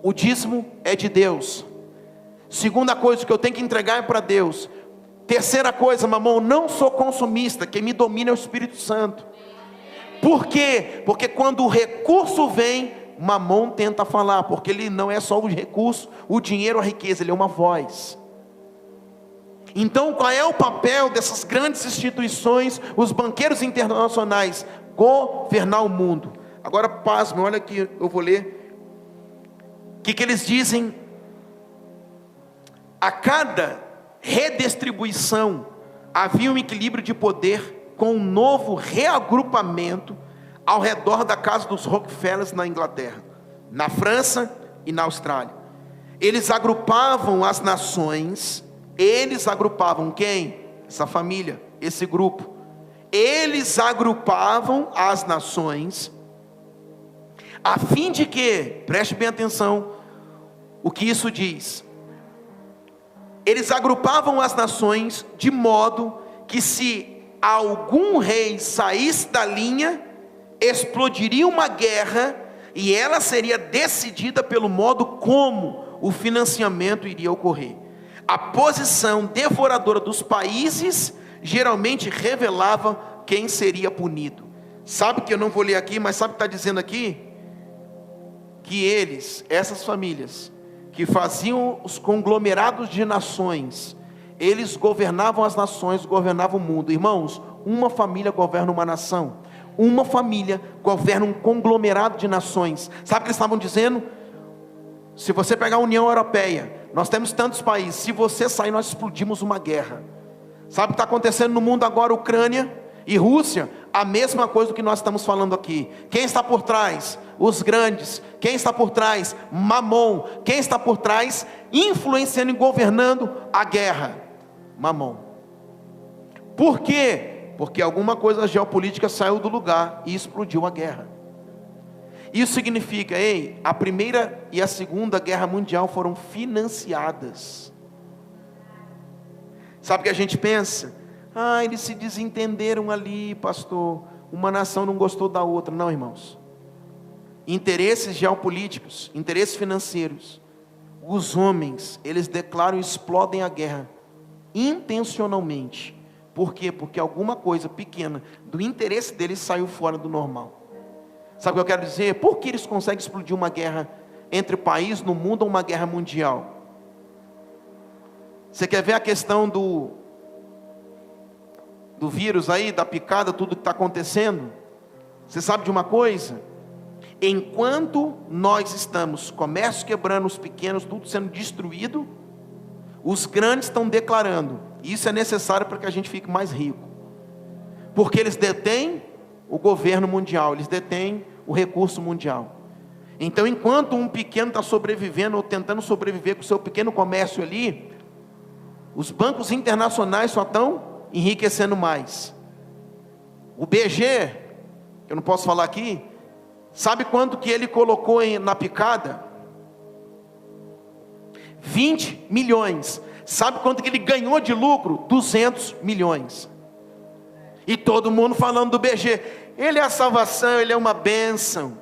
o dízimo é de Deus. Segunda coisa, que eu tenho que entregar é para Deus. Terceira coisa, Mamon, não sou consumista, quem me domina é o Espírito Santo. Por quê? Porque quando o recurso vem, Mamon tenta falar, porque ele não é só o recurso, o dinheiro, a riqueza, ele é uma voz. Então qual é o papel dessas grandes instituições, os banqueiros internacionais? Governar o mundo. Agora pasme, olha aqui, eu vou ler. O que eles dizem? A cada redistribuição havia um equilíbrio de poder com um novo reagrupamento ao redor da casa dos Rockefellers na Inglaterra, na França e na Austrália. Eles agrupavam as nações. Eles agrupavam quem? Essa família, esse grupo. Eles agrupavam as nações, a fim de que, preste bem atenção, o que isso diz. Eles agrupavam as nações de modo que se algum rei saísse da linha, explodiria uma guerra, e ela seria decidida pelo modo como o financiamento iria ocorrer. A posição devoradora dos países geralmente revelava quem seria punido. Sabe que eu não vou ler aqui, mas sabe o que está dizendo aqui? Que eles, essas famílias, que faziam os conglomerados de nações, eles governavam as nações, governavam o mundo. Irmãos, uma família governa uma nação, uma família governa um conglomerado de nações. Sabe o que eles estavam dizendo? Se você pegar a União Europeia, nós temos tantos países, se você sair nós explodimos uma guerra. Sabe o que está acontecendo no mundo agora? Ucrânia e Rússia, a mesma coisa do que nós estamos falando aqui. Quem está por trás? Os grandes. Quem está por trás? Mamon. Quem está por trás? Influenciando e governando a guerra? Mamon. Por quê? Porque alguma coisa geopolítica saiu do lugar e explodiu a guerra. Isso significa, a primeira e a segunda guerra mundial foram financiadas. Sabe o que a gente pensa? Eles se desentenderam ali, pastor. Uma nação não gostou da outra. Não, irmãos. Interesses geopolíticos, interesses financeiros. Os homens, eles declaram e explodem a guerra. Intencionalmente. Por quê? Porque alguma coisa pequena do interesse deles saiu fora do normal. Sabe o que eu quero dizer? Por que eles conseguem explodir uma guerra entre países no mundo ou uma guerra mundial? Você quer ver a questão do vírus aí, da picada, tudo que está acontecendo? Você sabe de uma coisa? Enquanto nós estamos, comércio quebrando, os pequenos, tudo sendo destruído, os grandes estão declarando, isso é necessário para que a gente fique mais rico, porque eles detêm o governo mundial, eles detêm o recurso mundial. Então enquanto um pequeno está sobrevivendo, ou tentando sobreviver com o seu pequeno comércio ali, Os bancos internacionais só estão enriquecendo mais. O BG, eu não posso falar aqui, sabe quanto que ele colocou na picada? 20 milhões. Sabe quanto que ele ganhou de lucro? 200 milhões. E todo mundo falando do BG. Ele é a salvação, ele é uma bênção.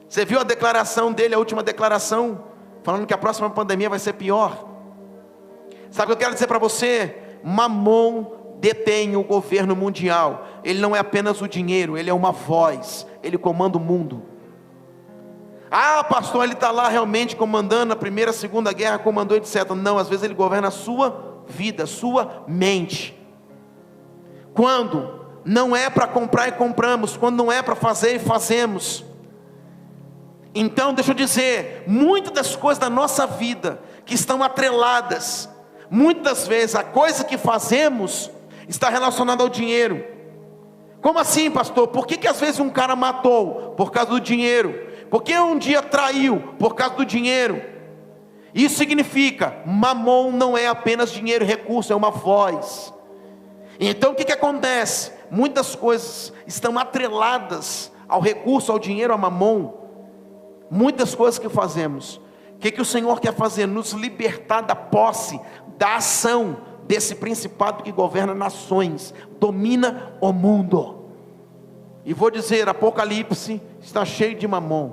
Você viu a declaração dele, a última declaração, falando que a próxima pandemia vai ser pior. Sabe o que eu quero dizer para você? Mamon detém o governo mundial. Ele não é apenas o dinheiro, ele é uma voz. Ele comanda o mundo. Ah, pastor, ele está lá realmente comandando a primeira, a segunda guerra, comandou, etc. Não, às vezes ele governa a sua vida, a sua mente. Quando não é para comprar e compramos, quando não é para fazer e fazemos. Então, deixa eu dizer, muitas das coisas da nossa vida que estão atreladas, muitas vezes a coisa que fazemos está relacionada ao dinheiro. Como assim, pastor? Por que às vezes um cara matou? Por causa do dinheiro. Por que um dia traiu? Por causa do dinheiro. Isso significa, mamon não é apenas dinheiro e recurso, é uma voz. Então o que acontece? Muitas coisas estão atreladas ao recurso, ao dinheiro, a mamon. Muitas coisas que fazemos. O que o Senhor quer fazer? Nos libertar da posse, da ação desse principado que governa nações, domina o mundo. E vou dizer, Apocalipse está cheio de mamon,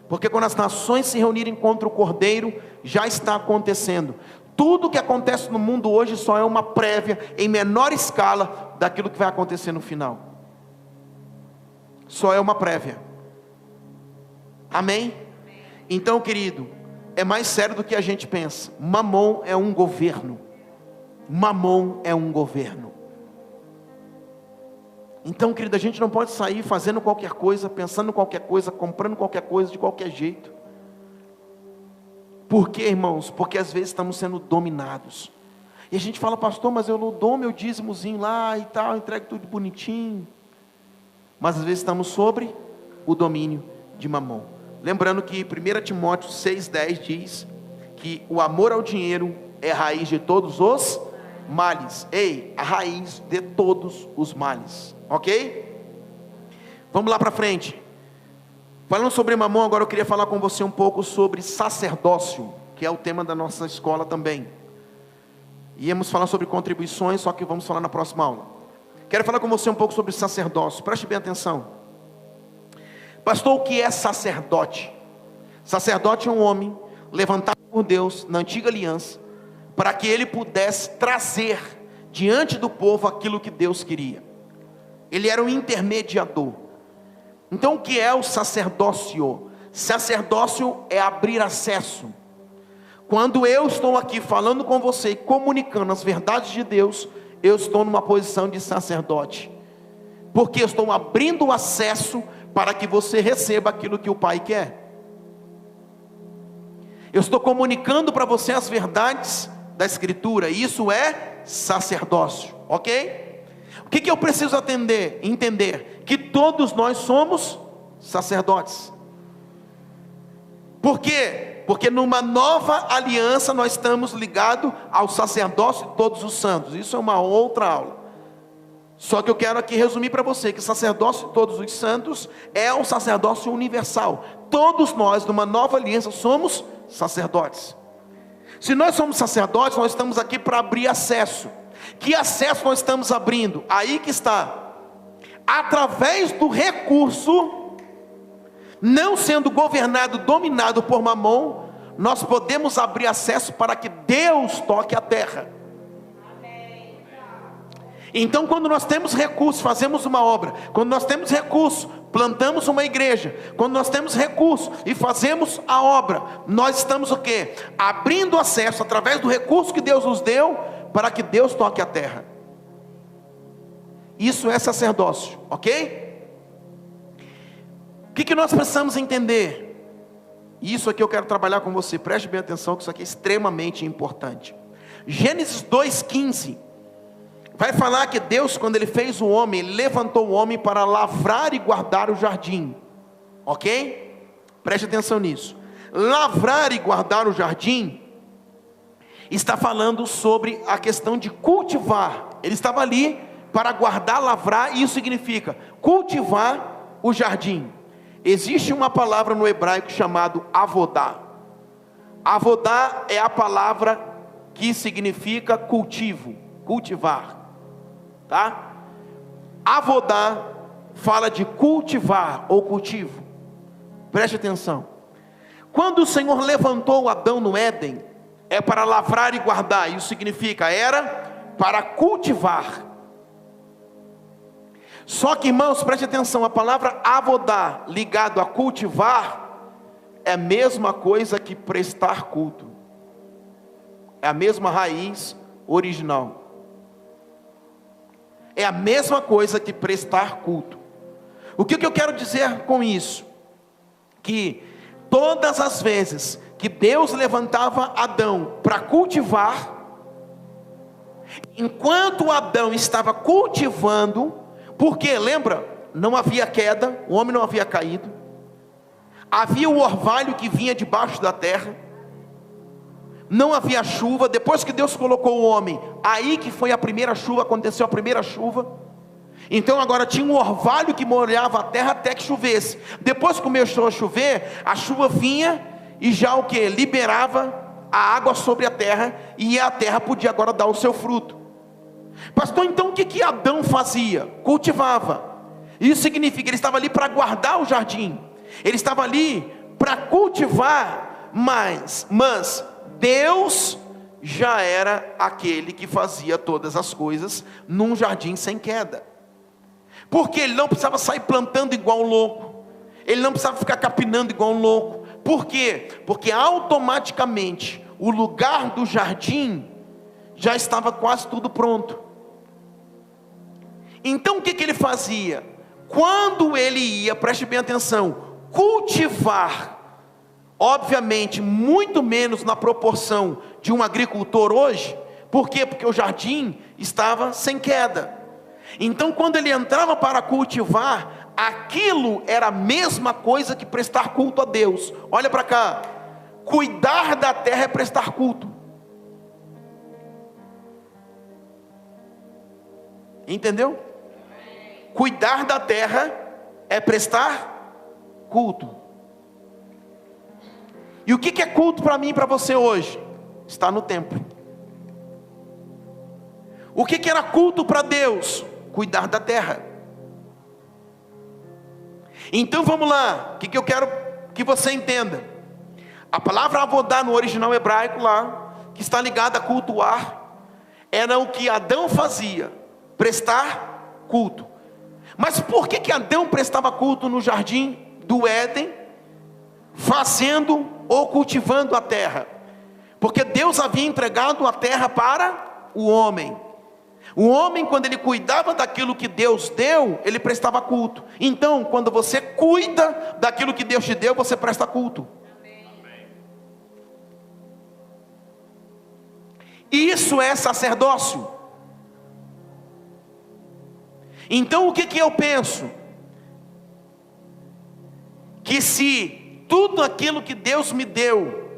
porque quando as nações se reunirem contra o Cordeiro, já está acontecendo. Tudo que acontece no mundo hoje só é uma prévia, em menor escala, daquilo que vai acontecer no final. Só é uma prévia. Amém? Então, querido, é mais sério do que a gente pensa. Mamon é um governo. Mamon é um governo. Então, querido, a gente não pode sair fazendo qualquer coisa, pensando em qualquer coisa, comprando qualquer coisa de qualquer jeito. Por quê, irmãos? Porque às vezes estamos sendo dominados. E a gente fala, pastor, mas eu não dou meu dízimozinho lá e tal, entrego tudo bonitinho. Mas às vezes estamos sobre o domínio de mamon. Lembrando que 1 Timóteo 6,10 diz que o amor ao dinheiro é a raiz de todos os males. Ei, a raiz de todos os males. Ok? Vamos lá para frente. Falando sobre mamon, agora eu queria falar com você um pouco sobre sacerdócio, que é o tema da nossa escola também. Íamos falar sobre contribuições, só que vamos falar na próxima aula. Quero falar com você um pouco sobre sacerdócio. Preste bem atenção. Pastor, o que é sacerdote? Sacerdote é um homem levantado por Deus na antiga aliança, para que ele pudesse trazer diante do povo aquilo que Deus queria. Ele era um intermediador. Então o que é o sacerdócio? Sacerdócio é abrir acesso. Quando eu estou aqui falando com você e comunicando as verdades de Deus, eu estou numa posição de sacerdote, porque eu estou abrindo o acesso para que você receba aquilo que o Pai quer. Eu estou comunicando para você as verdades da Escritura. Isso é sacerdócio, ok? O que eu preciso entender? Que todos nós somos sacerdotes. Por quê? Porque numa nova aliança nós estamos ligados ao sacerdócio de todos os santos. Isso é uma outra aula. Só que eu quero aqui resumir para você que o sacerdócio de todos os santos é um sacerdócio universal. Todos nós, numa nova aliança, somos sacerdotes. Se nós somos sacerdotes, nós estamos aqui para abrir acesso. Que acesso nós estamos abrindo? Aí que está. Através do recurso, não sendo governado, dominado por mamon, nós podemos abrir acesso para que Deus toque a terra. Então quando nós temos recursos, fazemos uma obra. Quando nós temos recursos, plantamos uma igreja. Quando nós temos recursos e fazemos a obra, nós estamos o quê? Abrindo acesso através do recurso que Deus nos deu, para que Deus toque a terra. Isso é sacerdócio, ok? O que nós precisamos entender? Isso aqui eu quero trabalhar com você. Preste bem atenção que isso aqui é extremamente importante. Gênesis 2,15 vai falar que Deus, quando Ele fez o homem, Ele levantou o homem para lavrar e guardar o jardim, ok? Preste atenção nisso. Lavrar e guardar o jardim está falando sobre a questão de cultivar. Ele estava ali para guardar, lavrar, e isso significa cultivar o jardim. Existe uma palavra no hebraico chamado avodá. Avodá é a palavra que significa cultivo, cultivar, tá? Avodá fala de cultivar ou cultivo. Preste atenção. Quando o Senhor levantou Adão no Éden, é para lavrar e guardar. Isso significa, era para cultivar. Só que, irmãos, preste atenção, a palavra avodá, ligado a cultivar, é a mesma coisa que prestar culto. É a mesma raiz original. É a mesma coisa que prestar culto. O que eu quero dizer com isso? Que todas as vezes que Deus levantava Adão para cultivar, enquanto Adão estava cultivando, porque lembra, não havia queda, o homem não havia caído, havia o orvalho que vinha debaixo da terra, não havia chuva. Depois que Deus colocou o homem, aí que foi a primeira chuva, aconteceu a primeira chuva. Então agora tinha um orvalho que molhava a terra até que chovesse. Depois que começou a chover, a chuva vinha e já o que? Liberava a água sobre a terra, e a terra podia agora dar o seu fruto. Pastor, então o que Adão fazia? Cultivava. Isso significa que ele estava ali para guardar o jardim, ele estava ali para cultivar, mas Deus já era aquele que fazia todas as coisas num jardim sem queda. Porque ele não precisava sair plantando igual um louco, ele não precisava ficar capinando igual um louco. Por quê? Porque automaticamente o lugar do jardim já estava quase tudo pronto. Então o que ele fazia? Quando ele ia, preste bem atenção, cultivar, obviamente muito menos na proporção de um agricultor hoje. Por quê? Porque o jardim estava sem queda. Então quando ele entrava para cultivar, aquilo era a mesma coisa que prestar culto a Deus. Olha para cá, cuidar da terra é prestar culto. Entendeu? Cuidar da terra é prestar culto. E o que é culto para mim e para você hoje? Está no templo. O que era culto para Deus? Cuidar da terra. Então vamos lá, o que eu quero que você entenda? A palavra avodá no original hebraico lá, que está ligada a cultuar, era o que Adão fazia, prestar culto. Mas por que Adão prestava culto no jardim do Éden, fazendo ou cultivando a terra? Porque Deus havia entregado a terra para o homem. O homem, quando ele cuidava daquilo que Deus deu, ele prestava culto. Então, quando você cuida daquilo que Deus te deu, você presta culto. Isso é sacerdócio. Então o que eu penso? Que se tudo aquilo que Deus me deu,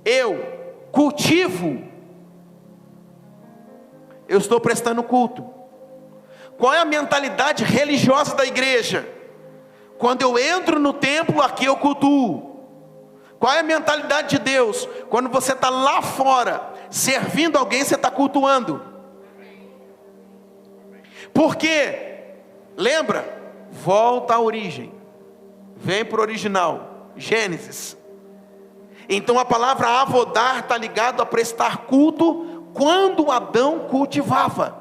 eu cultivo, eu estou prestando culto. Qual é a mentalidade religiosa da igreja? Quando eu entro no templo, aqui eu cultuo. Qual é a mentalidade de Deus? Quando você está lá fora, servindo alguém, você está cultuando. Porque, lembra? Volta à origem. Vem para o original, Gênesis. Então a palavra avodar está ligado a prestar culto quando Adão cultivava.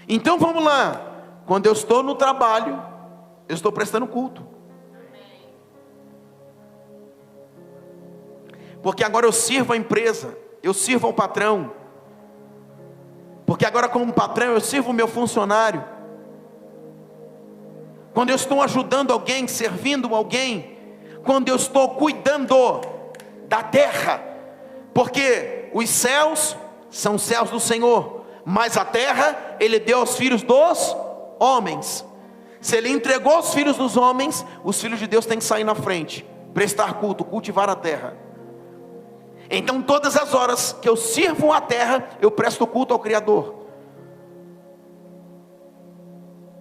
Então vamos lá. Quando eu estou no trabalho, eu estou prestando culto. Porque agora eu sirvo a empresa, eu sirvo ao patrão. Porque agora como patrão eu sirvo o meu funcionário. Quando eu estou ajudando alguém, servindo alguém, quando eu estou cuidando da terra, porque os céus são os céus do Senhor, mas a terra Ele deu aos filhos dos homens. Se Ele entregou os filhos dos homens, os filhos de Deus têm que sair na frente, prestar culto, cultivar a terra. Então todas as horas que eu sirvo a terra, eu presto culto ao Criador.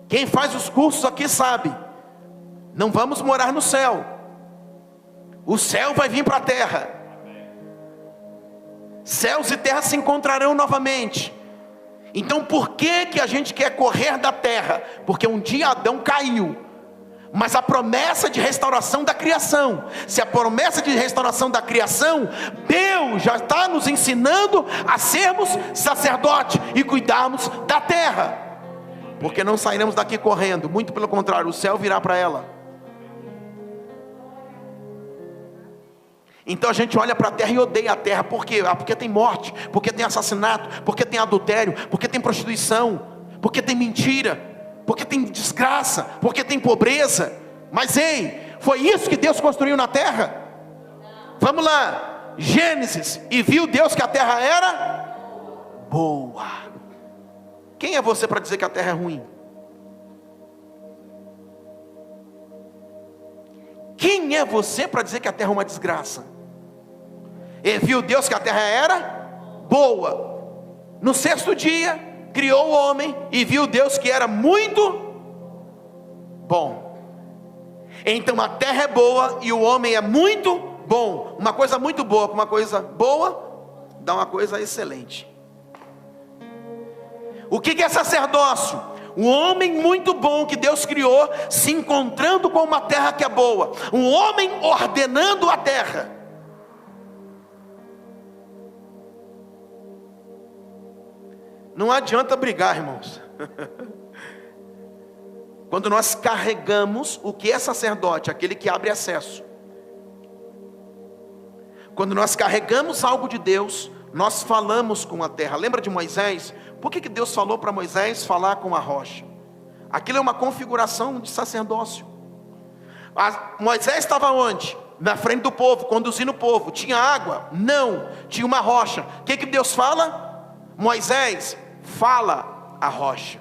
Quem faz os cursos aqui sabe, não vamos morar no céu, o céu vai vir para a terra, céus e terra se encontrarão novamente. Então por que a gente quer correr da terra? Porque um dia Adão caiu, mas a promessa de restauração da criação, se a promessa de restauração da criação, Deus já está nos ensinando a sermos sacerdote e cuidarmos da terra, porque não sairemos daqui correndo, muito pelo contrário, o céu virá para ela. Então a gente olha para a terra e odeia a terra. Por quê? Porque tem morte, porque tem assassinato, porque tem adultério, porque tem prostituição, porque tem mentira, porque tem desgraça, porque tem pobreza. Mas ei, foi isso que Deus construiu na terra? Vamos lá, Gênesis: e viu Deus que a terra era boa. Quem é você para dizer que a terra é ruim? Quem é você para dizer que a terra é uma desgraça? E viu Deus que a terra era boa. No sexto dia, criou o homem, e viu Deus que era muito bom. Então a terra é boa e o homem é muito bom. Uma coisa muito boa com uma coisa boa dá uma coisa excelente. O que é sacerdócio? Um homem muito bom que Deus criou, se encontrando com uma terra que é boa. Um homem ordenando a terra. Não adianta brigar, irmãos. Quando nós carregamos o que é sacerdote, aquele que abre acesso. Quando nós carregamos algo de Deus, nós falamos com a terra. Lembra de Moisés? Por que Deus falou para Moisés falar com a rocha? Aquilo é uma configuração de sacerdócio. Moisés estava onde? Na frente do povo, conduzindo o povo. Tinha água? Não. Tinha uma rocha. O que Deus fala? Moisés, fala a rocha.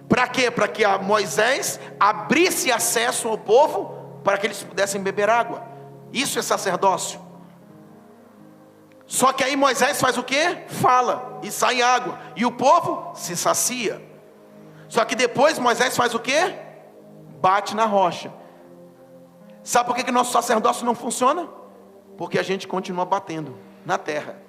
Para quê? Para que Moisés abrisse acesso ao povo, para que eles pudessem beber água. Isso é sacerdócio. Só que aí Moisés faz o quê? Fala, e sai água, e o povo se sacia. Só que depois Moisés faz o quê? Bate na rocha. Sabe por que nosso sacerdócio não funciona? Porque a gente continua batendo na terra.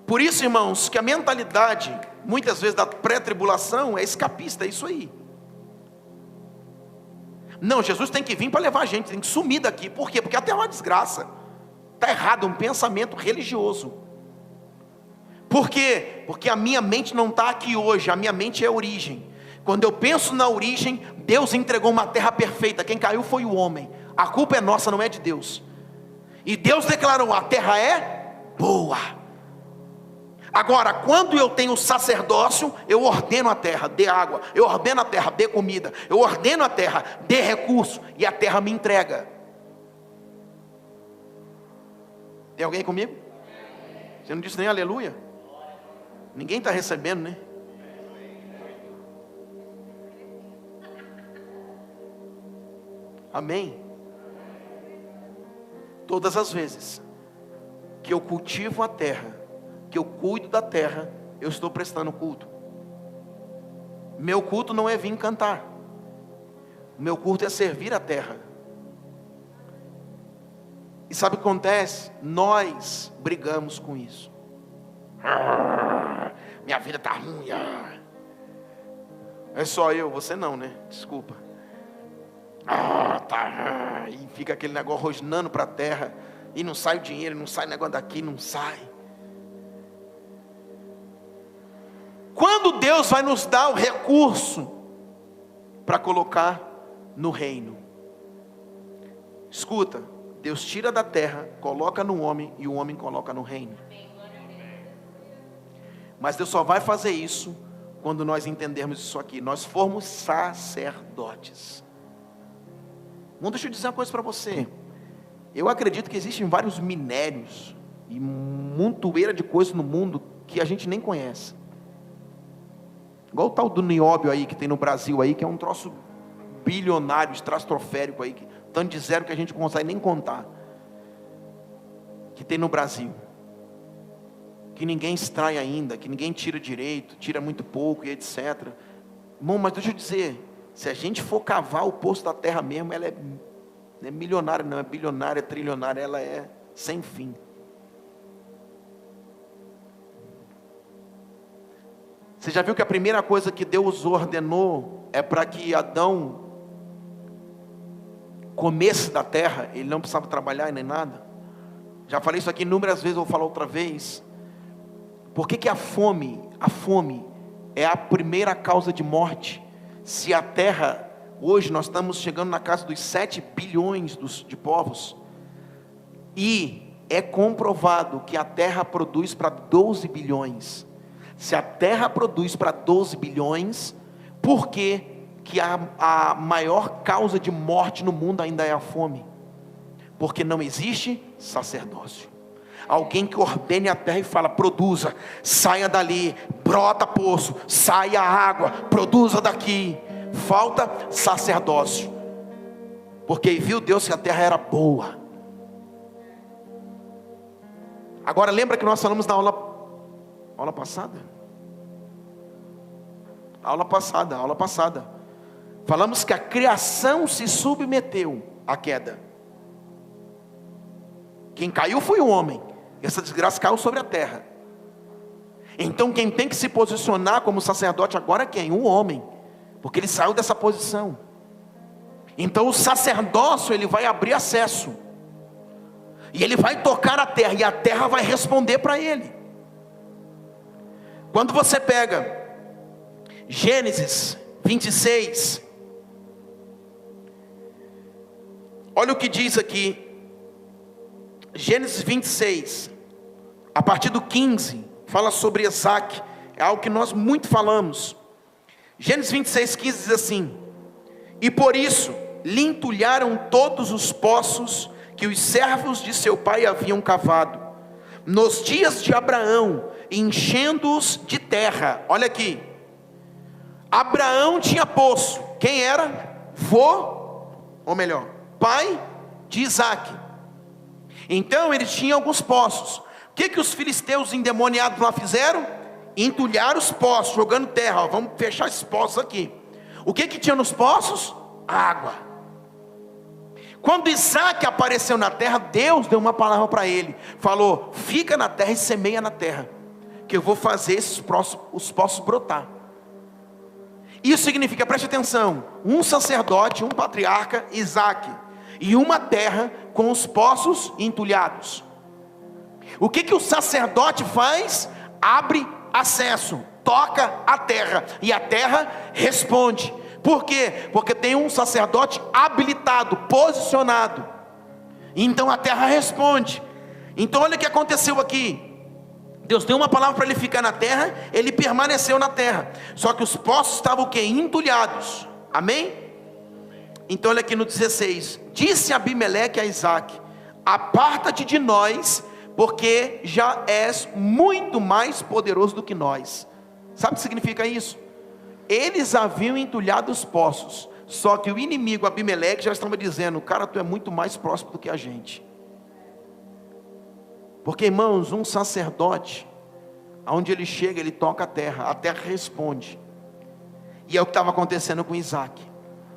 Por isso, irmãos, que a mentalidade, muitas vezes, da pré-tribulação é escapista, é isso aí. Não, Jesus tem que vir para levar a gente, tem que sumir daqui. Por quê? Porque até é uma desgraça. Está errado, é um pensamento religioso. Por quê? Porque a minha mente não está aqui hoje, a minha mente é a origem. Quando eu penso na origem, Deus entregou uma terra perfeita, quem caiu foi o homem. A culpa é nossa, não é de Deus. E Deus declarou, a terra é boa. Agora, quando eu tenho sacerdócio, eu ordeno a terra, dê água. Eu ordeno a terra, dê comida. Eu ordeno a terra, dê recurso. E a terra me entrega. Tem alguém comigo? Você não disse nem aleluia? Ninguém está recebendo, né? Amém? Todas as vezes que eu cultivo a terra, que eu cuido da terra, eu estou prestando culto. Meu culto não é vir cantar. Meu culto é servir a terra. E sabe o que acontece? Nós brigamos com isso. Minha vida está ruim. É só eu, você não, né? Desculpa. E fica aquele negócio rosnando para a terra. E não sai o dinheiro, não sai o negócio daqui, não sai. Quando Deus vai nos dar o recurso para colocar no reino? Escuta, Deus tira da terra, coloca no homem, e o homem coloca no reino. Mas Deus só vai fazer isso quando nós entendermos isso aqui. Nós formos sacerdotes. Bom, deixa eu dizer uma coisa para você. Eu acredito que existem vários minérios e montoeira de coisas no mundo que a gente nem conhece. Igual o tal do nióbio aí que tem no Brasil aí, que é um troço bilionário, estratosférico aí, tanto de zero que a gente não consegue nem contar, que tem no Brasil, que ninguém extrai ainda, que ninguém tira direito, tira muito pouco e etc. Irmão, mas deixa eu dizer, se a gente for cavar o poço da terra mesmo, ela não é milionária, não é bilionária, é trilionária, ela é sem fim. Você já viu que a primeira coisa que Deus ordenou é para que Adão comesse da terra, ele não precisava trabalhar nem nada? Já falei isso aqui inúmeras vezes, vou falar outra vez. Por que a fome é a primeira causa de morte? Se a terra, hoje nós estamos chegando na casa dos 7 bilhões de povos, e é comprovado que a terra produz para 12 bilhões. Se a terra produz para 12 bilhões, por que a maior causa de morte no mundo ainda é a fome? Porque não existe sacerdócio. Alguém que ordene a terra e fala: produza, saia dali, brota poço, saia água, produza daqui. Falta sacerdócio, porque viu Deus que a terra era boa. Agora lembra que nós falamos na aula passada, falamos que a criação se submeteu à queda. Quem caiu foi o homem, essa desgraça caiu sobre a terra. Então quem tem que se posicionar como sacerdote agora é quem? O homem, porque ele saiu dessa posição. Então o sacerdócio, ele vai abrir acesso, e ele vai tocar a terra, e a terra vai responder para ele. Quando você pega Gênesis 26, olha o que diz aqui. Gênesis 26, a partir do 15, fala sobre Isaac. É algo que nós muito falamos. Gênesis 26, 15 diz assim: e por isso lhe entulharam todos os poços que os servos de seu pai haviam cavado, nos dias de Abraão, enchendo-os de terra. Olha aqui, Abraão tinha poço. Quem era? Pai de Isaac. Então eles tinham alguns poços. O que os filisteus endemoniados lá fizeram? Entulharam os poços, jogando terra. Ó, vamos fechar esses poços aqui. O que tinha nos poços? Água. Quando Isaac apareceu na terra, Deus deu uma palavra para ele. Falou: fica na terra e semeia na terra, que eu vou fazer os poços brotar. Isso significa, preste atenção, um sacerdote, um patriarca, Isaac, e uma terra com os poços entulhados. O que o sacerdote faz? Abre acesso, toca a terra, e a terra responde. Por quê? Porque tem um sacerdote habilitado, posicionado. Então a terra responde. Então olha o que aconteceu aqui. Deus deu uma palavra para ele ficar na terra, ele permaneceu na terra. Só que os poços estavam o quê? Entulhados. Amém? Então olha aqui no 16. Disse Abimeleque a Isaac: aparta-te de nós, porque já és muito mais poderoso do que nós. Sabe o que significa isso? Eles haviam entulhado os poços, só que o inimigo Abimeleque já estava dizendo: cara, tu é muito mais próximo do que a gente. Porque, irmãos, um sacerdote, aonde ele chega, ele toca a terra responde. E é o que estava acontecendo com Isaac.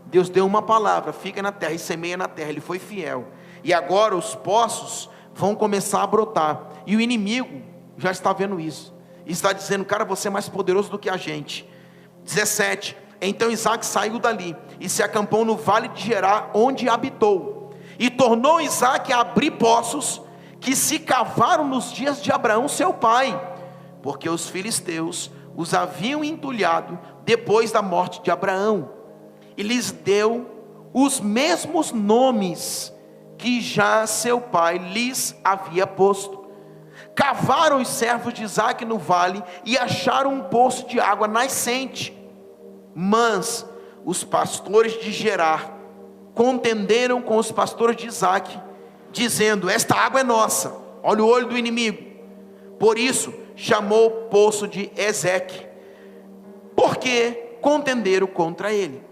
Deus deu uma palavra: fica na terra e semeia na terra. Ele foi fiel, e agora os poços vão começar a brotar, e o inimigo já está vendo isso, e está dizendo: cara, você é mais poderoso do que a gente. 17. Então Isaac saiu dali, e se acampou no vale de Gerar, onde habitou. E tornou Isaac a abrir poços, que se cavaram nos dias de Abraão seu pai, porque os filisteus os haviam entulhado depois da morte de Abraão, e lhes deu os mesmos nomes que já seu pai lhes havia posto. Cavaram os servos de Isaac no vale, e acharam um poço de água nascente. Mas os pastores de Gerar contenderam com os pastores de Isaac, dizendo: esta água é nossa. Olha o olho do inimigo. Por isso chamou o poço de Ezeque, porque contenderam contra ele.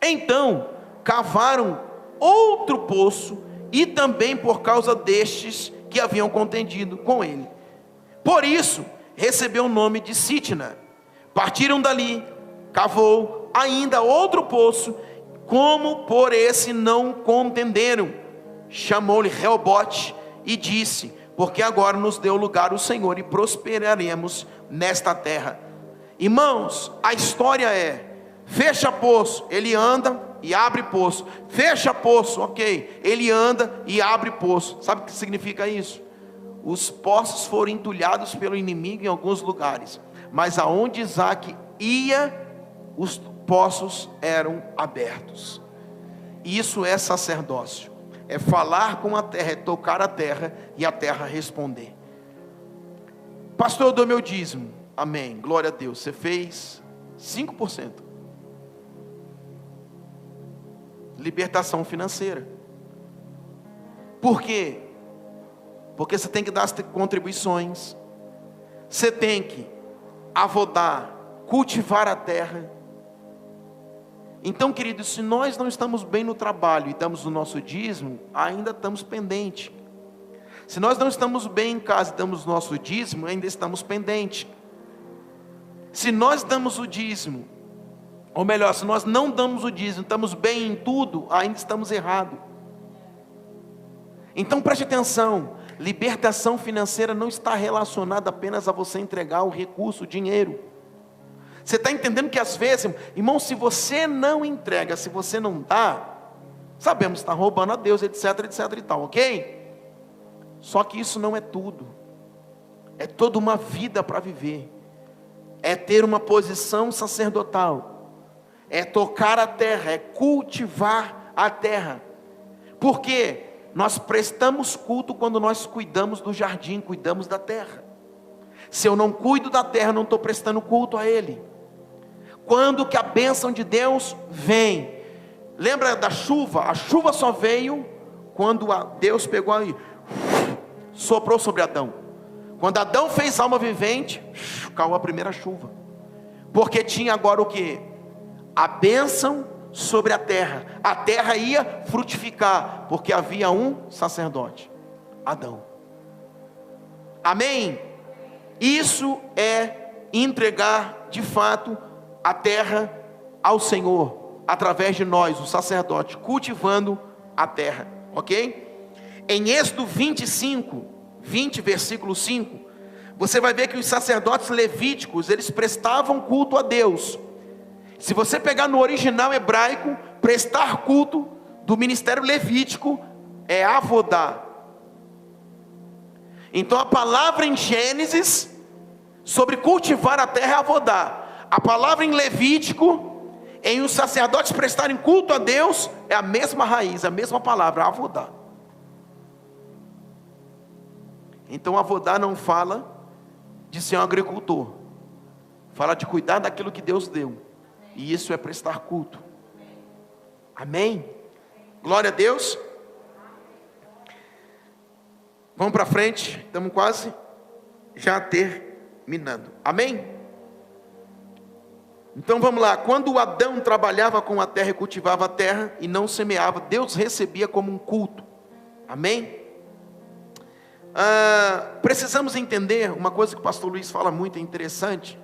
Então cavaram outro poço, e também por causa destes que haviam contendido com ele. Por isso recebeu o nome de Sitna. Partiram dali, cavou ainda outro poço, como por esse não contenderam, chamou-lhe Reobote e disse: porque agora nos deu lugar o Senhor e prosperaremos nesta terra. Irmãos, a história é: fecha poço, ele anda e abre poço. Fecha poço, ok, ele anda e abre poço. Sabe o que significa isso? Os poços foram entulhados pelo inimigo em alguns lugares, mas aonde Isaac ia, os poços eram abertos. Isso é sacerdócio, é falar com a terra, é tocar a terra e a terra responder. Pastor, eu dou meu dízimo. Amém, glória a Deus. Você fez 5%. Libertação financeira. Por quê? Porque você tem que dar as contribuições, você tem que avodar, cultivar a terra. Então, queridos, se nós não estamos bem no trabalho e damos o nosso dízimo, ainda estamos pendentes. Se nós não estamos bem em casa e damos o nosso dízimo, ainda estamos pendentes. Se nós damos o dízimo, ou melhor, se nós não damos o dízimo, estamos bem em tudo, ainda estamos errados. Então preste atenção, libertação financeira não está relacionada apenas a você entregar o recurso, o dinheiro. Você está entendendo que às vezes, irmão, se você não entrega, se você não dá, sabemos que está roubando a Deus, etc, etc e tal, ok? Só que isso não é tudo, é toda uma vida para viver, é ter uma posição sacerdotal, é tocar a terra, é cultivar a terra. Por quê? Nós prestamos culto quando nós cuidamos do jardim, cuidamos da terra. Se eu não cuido da terra, não estou prestando culto a Ele. Quando que a bênção de Deus vem? Lembra da chuva? A chuva só veio quando Deus pegou e soprou sobre Adão. Quando Adão fez alma vivente, caiu a primeira chuva. Porque tinha agora o que? A bênção sobre a terra ia frutificar, porque havia um sacerdote, Adão. Amém? Isso é entregar de fato a terra ao Senhor, através de nós, o sacerdote, cultivando a terra, ok? Em Êxodo 25, 20, versículo 5, você vai ver que os sacerdotes levíticos, eles prestavam culto a Deus. Se você pegar no original hebraico, prestar culto do ministério levítico é avodar. Então a palavra em Gênesis sobre cultivar a terra é avodar. A palavra em Levítico, em os sacerdotes prestarem culto a Deus, é a mesma raiz, a mesma palavra, avodar. Então avodar não fala de ser um agricultor, fala de cuidar daquilo que Deus deu. E isso é prestar culto. Amém? Glória a Deus. Vamos para frente, estamos quase já terminando. Amém? Então vamos lá. Quando Adão trabalhava com a terra e cultivava a terra e não semeava, Deus recebia como um culto. Amém? Precisamos entender uma coisa que o pastor Luiz fala muito, é interessante.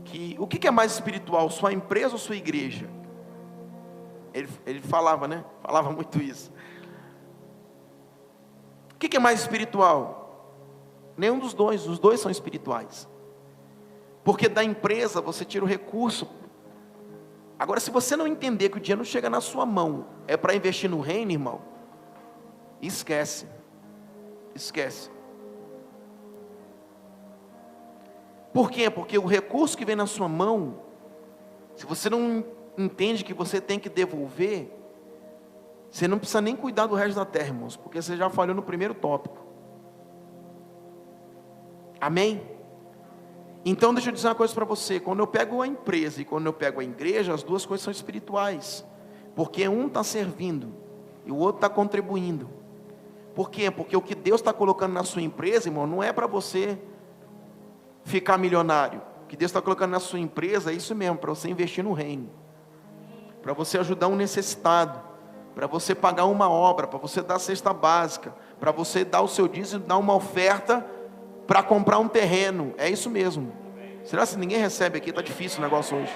Que, o que é mais espiritual, sua empresa ou sua igreja? Ele falava, né? Falava muito isso. O que é mais espiritual? Nenhum dos dois, os dois são espirituais. Porque da empresa você tira o recurso. Agora, se você não entender que o dinheiro não chega na sua mão, é para investir no reino, irmão, esquece. Esquece. Por quê? Porque o recurso que vem na sua mão, se você não entende que você tem que devolver, você não precisa nem cuidar do resto da terra, irmãos, porque você já falhou no primeiro tópico. Amém? Então deixa eu dizer uma coisa para você. Quando eu pego a empresa e quando eu pego a igreja, as duas coisas são espirituais. Porque um está servindo e o outro está contribuindo. Por quê? Porque o que Deus está colocando na sua empresa, irmão, não é para você ficar milionário. O que Deus está colocando na sua empresa é isso mesmo, para você investir no reino. para você ajudar um necessitado, para você pagar uma obra, para você dar a cesta básica, para você dar o seu dízimo, dar uma oferta para comprar um terreno. É isso mesmo. Será que ninguém recebe aqui? Está difícil o negócio hoje.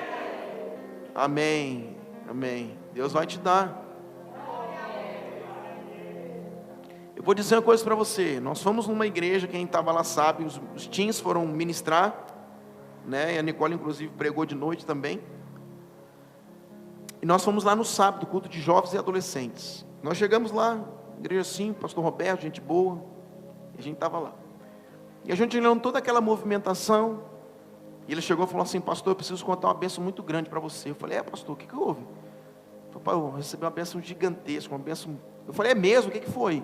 Amém, amém. Deus vai te dar. Eu vou dizer uma coisa para você. Nós fomos numa igreja, quem estava lá sabe, os teens foram ministrar, né? E a Nicole inclusive pregou de noite também. E nós fomos lá no sábado, culto de jovens e adolescentes. Nós chegamos lá, igreja assim, pastor Roberto, gente boa, e a gente estava lá. E a gente olhando toda aquela movimentação, e ele chegou e falou assim: pastor, eu preciso contar uma bênção muito grande para você. Eu falei: pastor, o que houve? Ele falou: eu recebi uma bênção gigantesca, uma bênção. Eu falei: é mesmo? O que foi?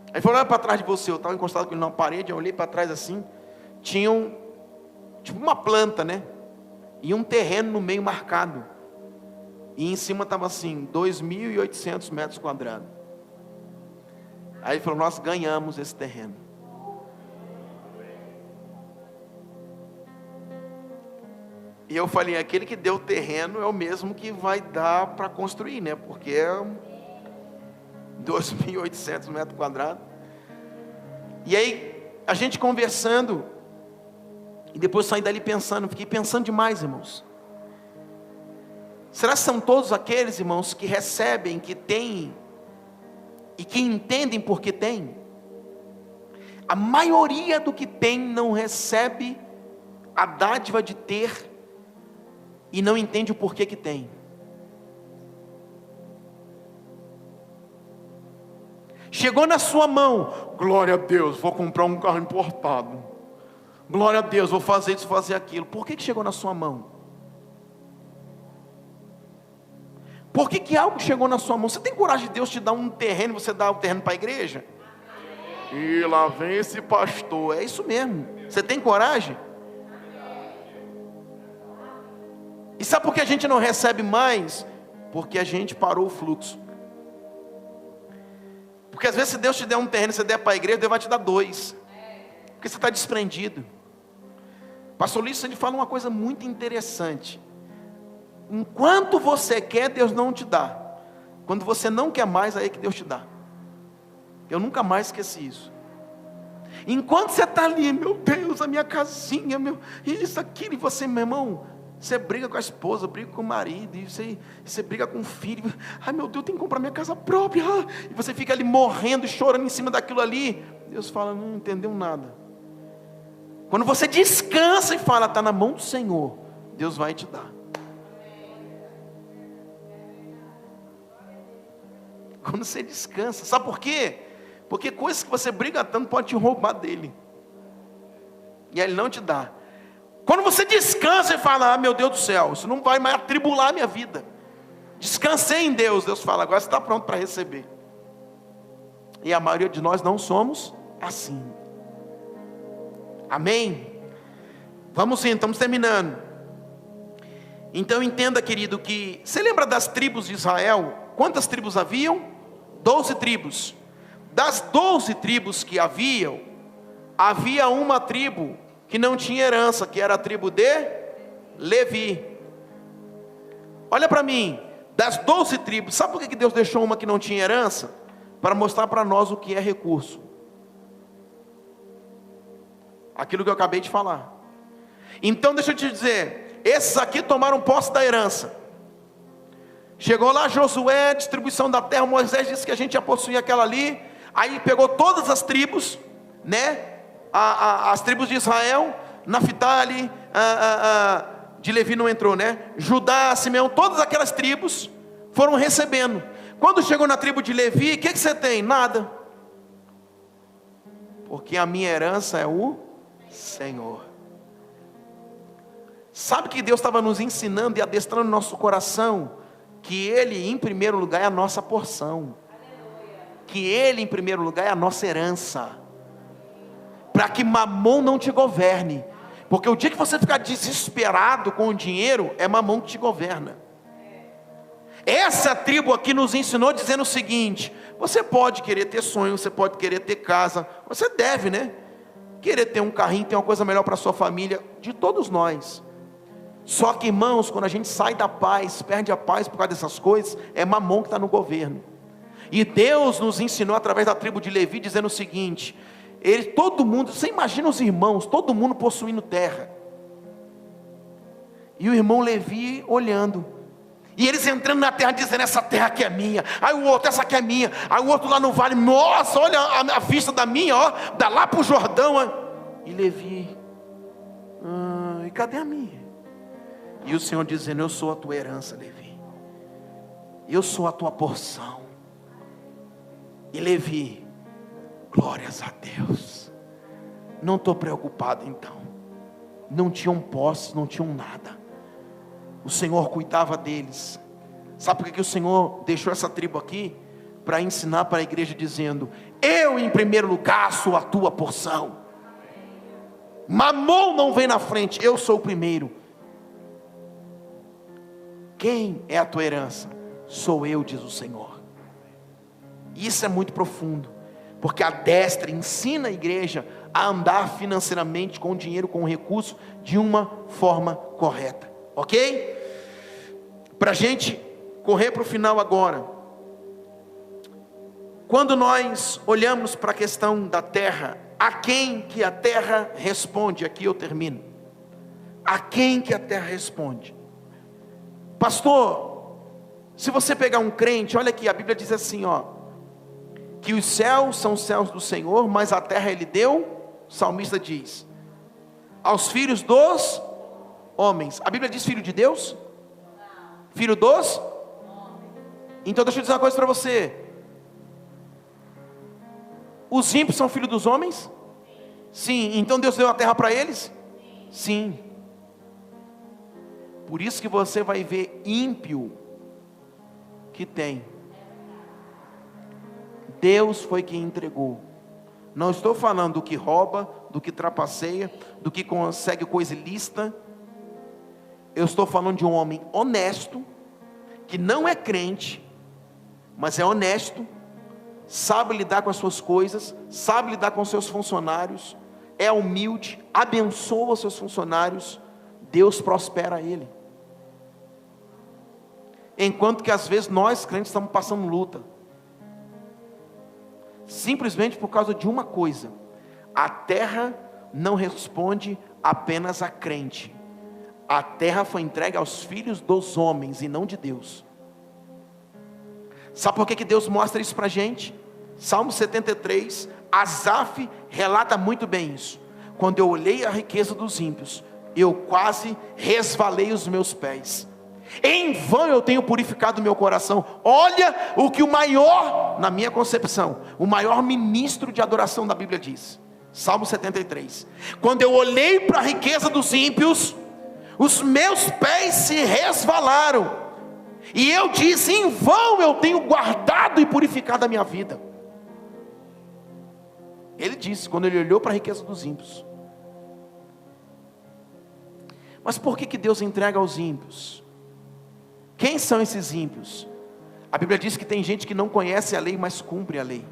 Aí ele falou: olha para trás de você. Eu estava encostado com ele na parede, eu olhei para trás assim, tinha tipo uma planta, né? E um terreno no meio marcado. E em cima estava assim, 2.800 metros quadrados. Aí ele falou: nós ganhamos esse terreno. E eu falei: aquele que deu o terreno é o mesmo que vai dar para construir, né? Porque é 2.800 metros quadrados. E aí, a gente conversando, e depois saí dali pensando, fiquei pensando demais, irmãos. Será que são todos aqueles, irmãos, que recebem, que têm, e que entendem por que têm? A maioria do que tem não recebe a dádiva de ter, e não entende o porquê que tem. Chegou na sua mão, glória a Deus, vou comprar um carro importado. Glória a Deus, vou fazer isso, fazer aquilo. Por que chegou na sua mão? Por que algo chegou na sua mão? Você tem coragem de Deus te dar um terreno, você dá o terreno para a igreja? E lá vem esse pastor. É isso mesmo. Você tem coragem? E sabe por que a gente não recebe mais? Porque a gente parou o fluxo. Porque às vezes se Deus te der um terreno, você der para a igreja, Deus vai te dar 2. Porque você está desprendido. Pastor Lício, ele fala uma coisa muito interessante. Enquanto você quer, Deus não te dá. Quando você não quer mais, aí é que Deus te dá. Eu nunca mais esqueci isso. Enquanto você está ali, meu Deus, a minha casinha, isso, aquilo, e você, meu irmão, você briga com a esposa, briga com o marido, e você briga com o filho. Ai, meu Deus, eu tenho que comprar minha casa própria. E você fica ali morrendo, chorando em cima daquilo ali. Deus fala: não entendeu nada. Quando você descansa e fala: está na mão do Senhor, Deus vai te dar. Quando você descansa, sabe por quê? Porque coisas que você briga tanto pode te roubar dele, e ele não te dá. Quando você descansa e fala: meu Deus do céu, isso não vai mais atribular a minha vida. Descansei em Deus. Deus fala: agora você está pronto para receber. E a maioria de nós não somos assim. Amém? Vamos sim, estamos terminando. Então entenda, querido, que você lembra das tribos de Israel? Quantas tribos haviam? 12 tribos. Das 12 tribos que havia uma tribo que não tinha herança, que era a tribo de Levi. Olha para mim, das 12 tribos, sabe por que Deus deixou uma que não tinha herança? Para mostrar para nós o que é recurso. Aquilo que eu acabei de falar. Então deixa eu te dizer, esses aqui tomaram posse da herança. Chegou lá Josué, distribuição da terra, Moisés disse que a gente ia possuir aquela ali. Aí pegou todas as tribos, né? As tribos de Israel, Naftali, de Levi não entrou, né? Judá, Simeão, todas aquelas tribos foram recebendo. Quando chegou na tribo de Levi, o que você tem? Nada. Porque a minha herança é o Senhor. Sabe que Deus estava nos ensinando e adestrando nosso coração, que Ele em primeiro lugar é a nossa porção, que Ele em primeiro lugar é a nossa herança, para que mamão não te governe, porque o dia que você ficar desesperado com o dinheiro, é mamão que te governa. Essa tribo aqui nos ensinou dizendo o seguinte: você pode querer ter sonho, você pode querer ter casa, você deve, né? Querer ter um carrinho, ter uma coisa melhor para a sua família, de todos nós. Só que, irmãos, quando a gente sai da paz, perde a paz por causa dessas coisas, é Mamon que está no governo. E Deus nos ensinou através da tribo de Levi, dizendo o seguinte: todo mundo, você imagina os irmãos, todo mundo possuindo terra, e o irmão Levi olhando, e eles entrando na terra dizendo: essa terra aqui é minha. Aí o outro: essa aqui é minha. Aí o outro lá no vale: nossa, olha a vista da minha, ó, dá lá para o Jordão. Ó. E Levi: e cadê a minha? E o Senhor dizendo: eu sou a tua herança, Levi, eu sou a tua porção. E Levi: glórias a Deus, não estou preocupado então. Não tinham posse, não tinham nada, o Senhor cuidava deles. Sabe por que o Senhor deixou essa tribo aqui? Para ensinar para a igreja, dizendo: eu em primeiro lugar sou a tua porção. Mamon não vem na frente, eu sou o primeiro. Quem é a tua herança? Sou eu, diz o Senhor. Isso é muito profundo, porque a destra ensina a igreja a andar financeiramente com o dinheiro, com o recurso, de uma forma correta, ok? Para a gente correr para o final agora, quando nós olhamos para a questão da terra, a quem que a terra responde? Aqui eu termino. A quem que a terra responde? Pastor, se você pegar um crente, olha aqui, a Bíblia diz assim, ó, que os céus são os céus do Senhor, mas a terra Ele deu, o salmista diz, aos filhos dos homens. A Bíblia diz filho de Deus? Filho dos? Então deixa eu dizer uma coisa para você. Os ímpios são filhos dos homens? Sim. Então Deus deu a terra para eles? Sim. Por isso que você vai ver ímpio que tem. Deus foi quem entregou. Não estou falando do que rouba, do que trapaceia, do que consegue coisa ilícita. Eu estou falando de um homem honesto, que não é crente, mas é honesto, sabe lidar com as suas coisas, sabe lidar com os seus funcionários, é humilde, abençoa os seus funcionários, Deus prospera ele. Enquanto que às vezes nós crentes estamos passando luta, simplesmente por causa de uma coisa: a terra não responde apenas a crente, a terra foi entregue aos filhos dos homens e não de Deus. Sabe por que Deus mostra isso para a gente? Salmo 73, Asaf relata muito bem isso. Quando eu olhei a riqueza dos ímpios, eu quase resvalei os meus pés. Em vão eu tenho purificado meu coração. Olha o que o maior, na minha concepção, o maior ministro de adoração da Bíblia diz. Salmo 73. Quando eu olhei para a riqueza dos ímpios, os meus pés se resvalaram. E eu disse: em vão eu tenho guardado e purificado a minha vida. Ele disse, quando ele olhou para a riqueza dos ímpios. Mas por que Deus entrega aos ímpios? Quem são esses ímpios? A Bíblia diz que tem gente que não conhece a lei, mas cumpre a lei.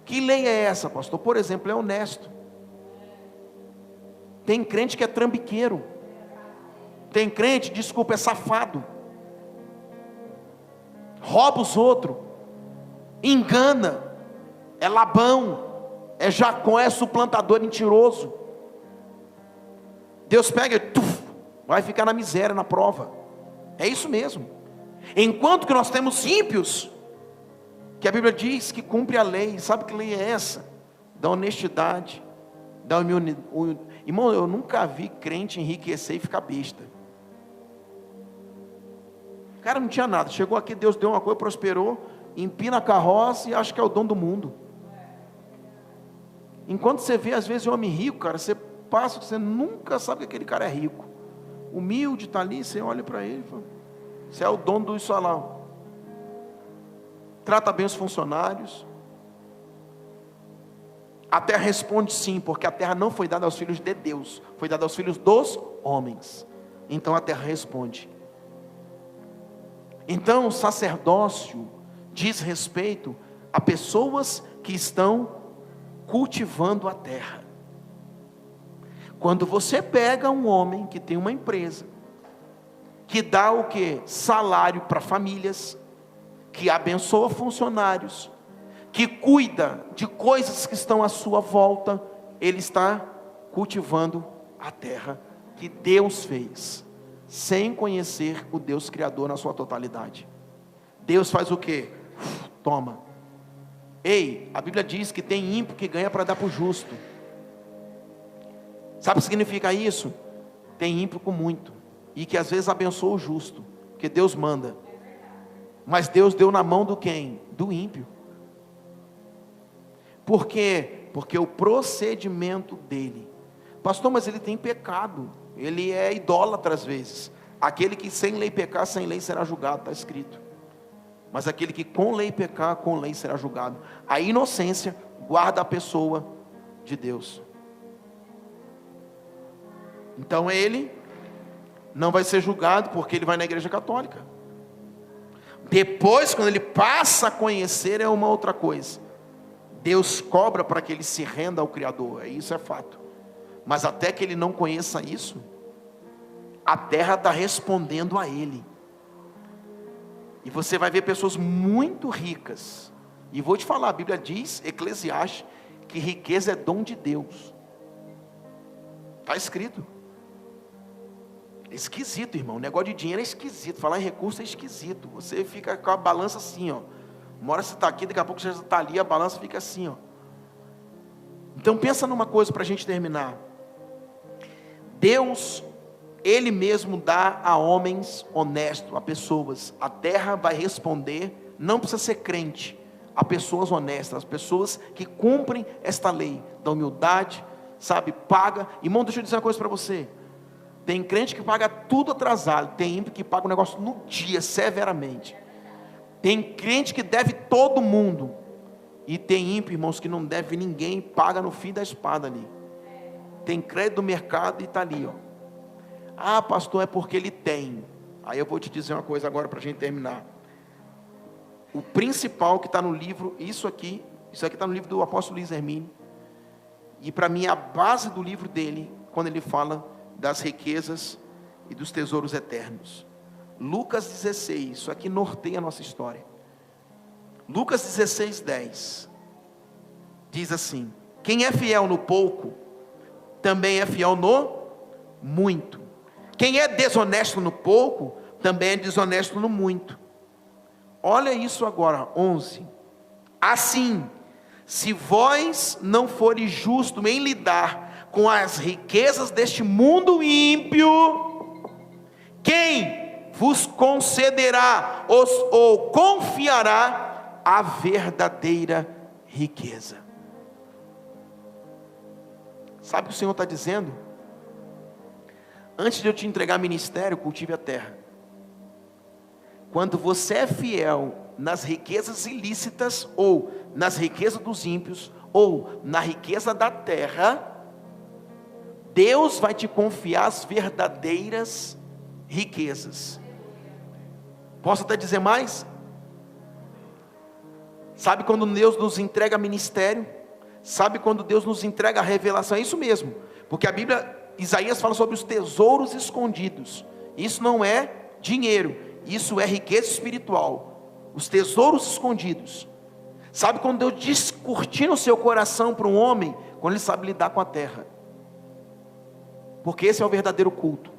Que lei é essa, pastor? Por exemplo, é honesto. Tem crente que é trambiqueiro. Tem crente, desculpa, é safado. Rouba os outros. Engana. É Labão. É Jacó, é suplantador, mentiroso. Deus pega e vai ficar na miséria, na prova. É isso mesmo. Enquanto que nós temos ímpios, que a Bíblia diz que cumpre a lei. Sabe que lei é essa? Da honestidade, da humildade. Irmão, eu nunca vi crente enriquecer e ficar besta. O cara não tinha nada, chegou aqui, Deus deu uma coisa, prosperou, empina a carroça e acha que é o dono do mundo. Enquanto você vê às vezes um homem rico, cara, você passa, você nunca sabe que aquele cara é rico. Humilde, está ali, você olha para ele e fala: você é o dono do salão. Trata bem os funcionários. A terra responde sim, porque a terra não foi dada aos filhos de Deus, foi dada aos filhos dos homens. Então a terra responde. Então o sacerdócio diz respeito a pessoas que estão cultivando a terra. Quando você pega um homem que tem uma empresa, que dá o quê? Salário para famílias, que abençoa funcionários, que cuida de coisas que estão à sua volta, ele está cultivando a terra que Deus fez, sem conhecer o Deus Criador na sua totalidade. Deus faz o quê? Toma. Ei, a Bíblia diz que tem ímpio que ganha para dar para o justo. Sabe o que significa isso? Tem ímpio com muito, e que às vezes abençoa o justo, porque Deus manda, mas Deus deu na mão do quem? Do ímpio. Por quê? Porque o procedimento dele, pastor, mas ele tem pecado, ele é idólatra às vezes. Aquele que sem lei pecar, sem lei será julgado, está escrito. Mas aquele que com lei pecar, com lei será julgado. A inocência guarda a pessoa de Deus. Então ele não vai ser julgado, porque ele vai na igreja católica. Depois, quando ele passa a conhecer, é uma outra coisa. Deus cobra para que ele se renda ao Criador, isso é fato. Mas até que ele não conheça isso, a terra está respondendo a ele. E você vai ver pessoas muito ricas. E vou te falar, a Bíblia diz, Eclesiastes, que riqueza é dom de Deus. Está escrito. É esquisito, irmão. O negócio de dinheiro é esquisito. Falar em recurso é esquisito. Você fica com a balança assim, ó. Uma hora você está aqui, daqui a pouco você já está ali, a balança fica assim, ó. Então pensa numa coisa para a gente terminar. Deus, Ele mesmo dá a homens honestos, a pessoas. A terra vai responder, não precisa ser crente, a pessoas honestas, as pessoas que cumprem esta lei da humildade, sabe, paga. Irmão, deixa eu dizer uma coisa para você. Tem crente que paga tudo atrasado, tem ímpio que paga o negócio no dia, severamente. Tem crente que deve todo mundo, e tem ímpio, irmãos, que não deve ninguém, paga no fim da espada ali. Tem crédito do mercado e está ali, ó. Ah, pastor, é porque ele tem. Aí eu vou te dizer uma coisa agora para a gente terminar. O principal que está no livro, isso aqui está no livro do apóstolo Luiz Hermínio, e para mim a base do livro dele, quando ele fala das riquezas e dos tesouros eternos. Lucas 16, isso aqui norteia a nossa história. Lucas 16, 10, diz assim: quem é fiel no pouco, também é fiel no muito. Quem é desonesto no pouco, também é desonesto no muito. Olha isso agora, 11. Assim, se vós não fores justos em lidar com as riquezas deste mundo ímpio, quem vos concederá ou confiará a verdadeira riqueza? Sabe o que o Senhor está dizendo? Antes de eu te entregar ministério, cultive a terra. Quando você é fiel nas riquezas ilícitas, ou nas riquezas dos ímpios, ou na riqueza da terra, Deus vai te confiar as verdadeiras riquezas. Posso até dizer mais? Sabe quando Deus nos entrega ministério? Sabe quando Deus nos entrega a revelação? É isso mesmo, porque a Bíblia, Isaías fala sobre os tesouros escondidos. Isso não é dinheiro, isso é riqueza espiritual. Os tesouros escondidos. Sabe quando Deus descortina o seu coração para um homem? Quando ele sabe lidar com a terra. Porque esse é o verdadeiro culto.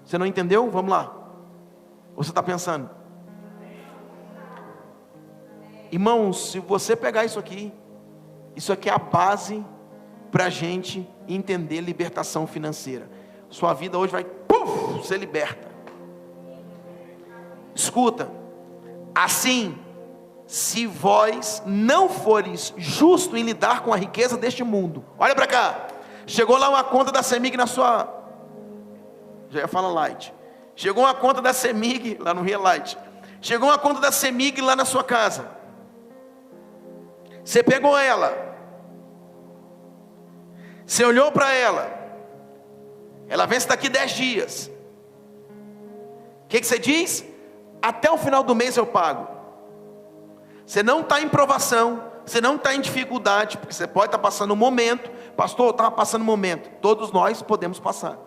Você não entendeu? Vamos lá. Ou você está pensando? Irmãos, se você pegar isso aqui é a base para a gente entender libertação financeira. Sua vida hoje vai ser liberta. Escuta. Assim, se vós não fores justo em lidar com a riqueza deste mundo. Olha para cá. Chegou lá uma conta da CEMIG na sua... Já ia falar Light. Chegou uma conta da CEMIG lá no Rio Light. Chegou uma conta da CEMIG lá na sua casa. Você pegou ela. Você olhou para ela. Ela vence daqui 10 dias. O que você diz? Até o final do mês eu pago. Você não está em provação. Você não está em dificuldade, porque você pode estar passando um momento. Pastor, eu estava passando um momento. Todos nós podemos passar.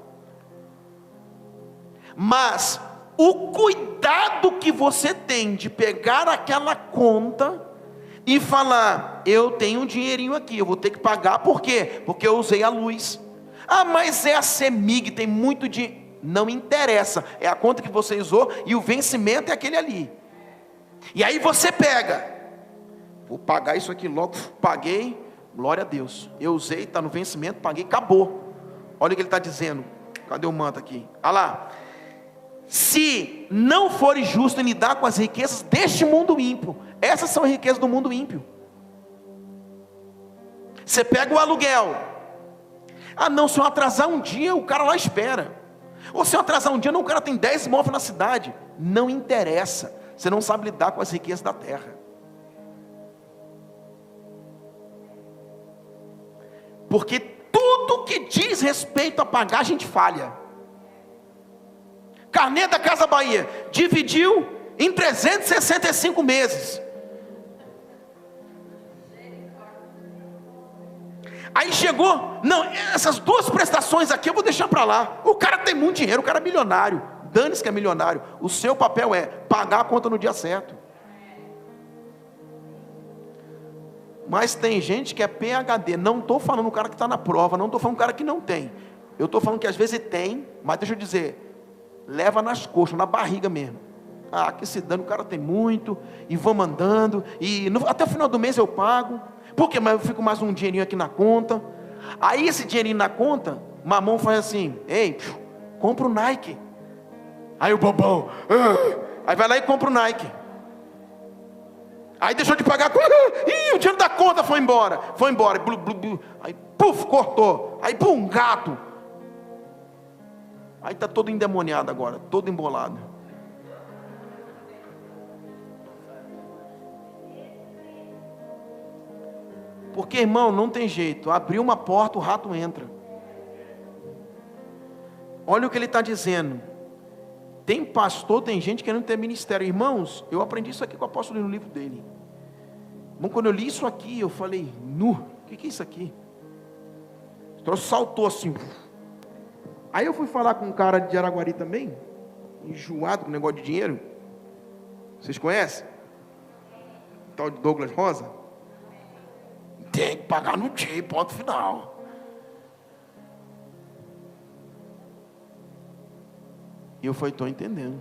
Mas o cuidado que você tem de pegar aquela conta e falar: eu tenho um dinheirinho aqui, eu vou ter que pagar. Por quê? Porque eu usei a luz. Ah, mas é a CEMIG, tem muito de... Não interessa, é a conta que você usou e o vencimento é aquele ali. E aí você pega: vou pagar isso aqui logo. Paguei, glória a Deus. Eu usei, está no vencimento, paguei, acabou. Olha o que ele está dizendo. Cadê o manto aqui? Olha lá. Se não fores justo em lidar com as riquezas deste mundo ímpio. Essas são as riquezas do mundo ímpio. Você pega o aluguel. Ah não, se eu atrasar um dia, o cara lá espera. Ou se eu atrasar um dia, não, o cara tem 10 imóveis na cidade. Não interessa. Você não sabe lidar com as riquezas da terra. Porque tudo que diz respeito a pagar, a gente falha. Carnê da Casa Bahia dividiu em 365 meses. Aí chegou: não, essas duas prestações aqui eu vou deixar para lá. O cara tem muito dinheiro, o cara é milionário. Dane-se que é milionário. O seu papel é pagar a conta no dia certo. Mas tem gente que é PhD. Não estou falando o cara que está na prova, não estou falando o cara que não tem. Eu estou falando que às vezes tem, mas deixa eu dizer, leva nas coxas, na barriga mesmo. Ah, que se dane, o cara tem muito, e vamos andando, e até o final do mês eu pago. Por quê? Mas eu fico mais um dinheirinho aqui na conta. Aí esse dinheirinho na conta, mamão faz assim: ei, compra o Nike. Aí o bobão, aí vai lá e compra o Nike. Aí deixou de pagar, o dinheiro da conta foi embora. Blu, blu, blu. Aí puf, cortou. Aí pum, gato. Aí está todo endemoniado agora, todo embolado. Porque, irmão, não tem jeito. Abriu uma porta, o rato entra. Olha o que ele está dizendo. Tem pastor, tem gente querendo ter ministério. Irmãos, eu aprendi isso aqui com o apóstolo no livro dele. Bom, quando eu li isso aqui, eu falei: o que é isso aqui? O troço saltou assim. Aí eu fui falar com um cara de Araguari também, enjoado com negócio de dinheiro. Vocês conhecem? O tal de Douglas Rosa. Tem que pagar no dia, ponto final. E eu falei: estou entendendo.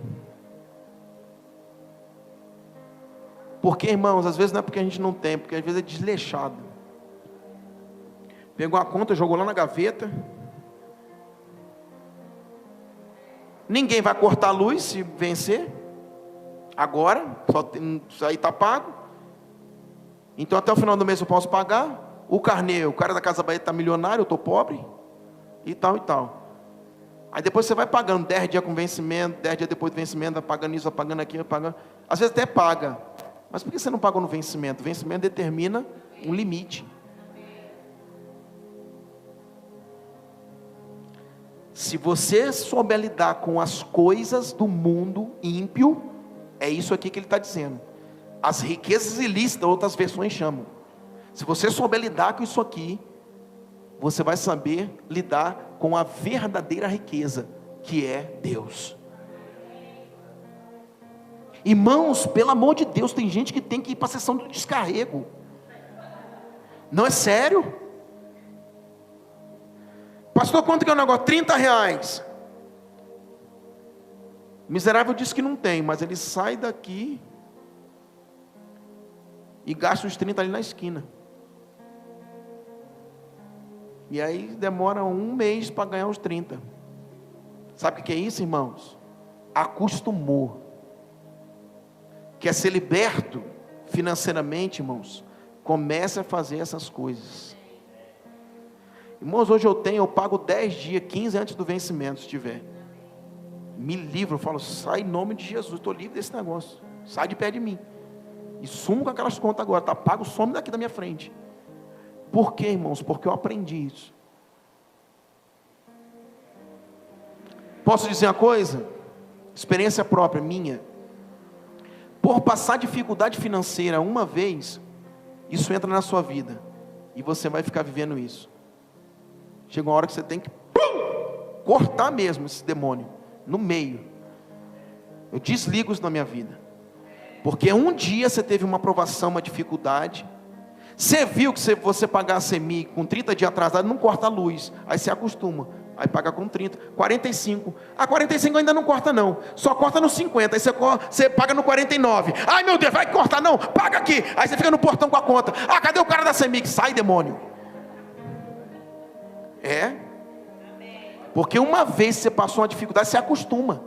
Porque, irmãos, às vezes não é porque a gente não tem, porque às vezes é desleixado. Pegou a conta, jogou lá na gaveta. Ninguém vai cortar a luz se vencer. Agora, isso aí está pago. Então até o final do mês eu posso pagar. O carnê, o cara da Casa Bahia está milionário, eu estou pobre. E tal e tal. Aí depois você vai pagando 10 dias com vencimento, 10 dias depois do vencimento, vai pagando isso, vai pagando aquilo, vai pagando. Às vezes até paga. Mas por que você não pagou no vencimento? O vencimento determina um limite. Se você souber lidar com as coisas do mundo ímpio, é isso aqui que ele está dizendo. As riquezas ilícitas, outras versões chamam. Se você souber lidar com isso aqui, você vai saber lidar com a verdadeira riqueza, que é Deus. Irmãos, pelo amor de Deus, tem gente que tem que ir para a sessão do descarrego. Não é sério? Pastor, quanto que é o negócio? 30 reais. O miserável diz que não tem, mas ele sai daqui e gasta os 30 ali na esquina. E aí demora um mês para ganhar os 30. Sabe o que é isso, irmãos? Acostumou. Quer ser liberto financeiramente, irmãos? Comece a fazer essas coisas. Irmãos, hoje eu pago 10 dias, 15 antes do vencimento, se tiver. Me livro, eu falo: sai em nome de Jesus, estou livre desse negócio. Sai de perto de mim. E sumo com aquelas contas agora, tá pago, some daqui da minha frente. Por quê, irmãos? Porque eu aprendi isso. Posso dizer uma coisa? Experiência própria, minha. Por passar dificuldade financeira uma vez, isso entra na sua vida, e você vai ficar vivendo isso. Chega uma hora que você tem que cortar mesmo esse demônio, no meio. Eu desligo isso na minha vida, porque um dia você teve uma provação, uma dificuldade, você viu que se você pagar a CEMIG com 30 dias atrasado, não corta a luz, aí você acostuma, aí paga com 30, 45, 45 ainda não corta não, só corta no 50, aí você paga no 49, ai meu Deus, vai cortar não, paga aqui, aí você fica no portão com a conta, cadê o cara da CEMIG? Sai, demônio. Porque uma vez você passou uma dificuldade, você acostuma.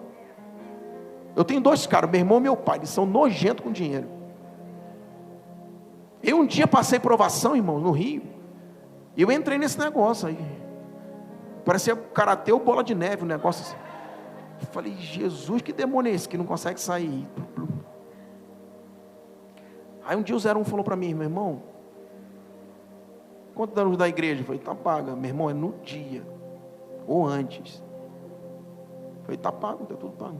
Eu tenho 2 caras, meu irmão e meu pai, eles são nojentos com dinheiro. Eu um dia passei provação, irmão, no Rio, e eu entrei nesse negócio aí, parecia karatê ou bola de neve, um negócio assim. Eu falei, Jesus, que demônio é esse que não consegue sair? Aí um dia o 01 falou para mim, meu irmão, quanto da luz da igreja? Eu falei, tá paga. Meu irmão, é no dia, ou antes. Eu falei, tá pago, tá tudo pago.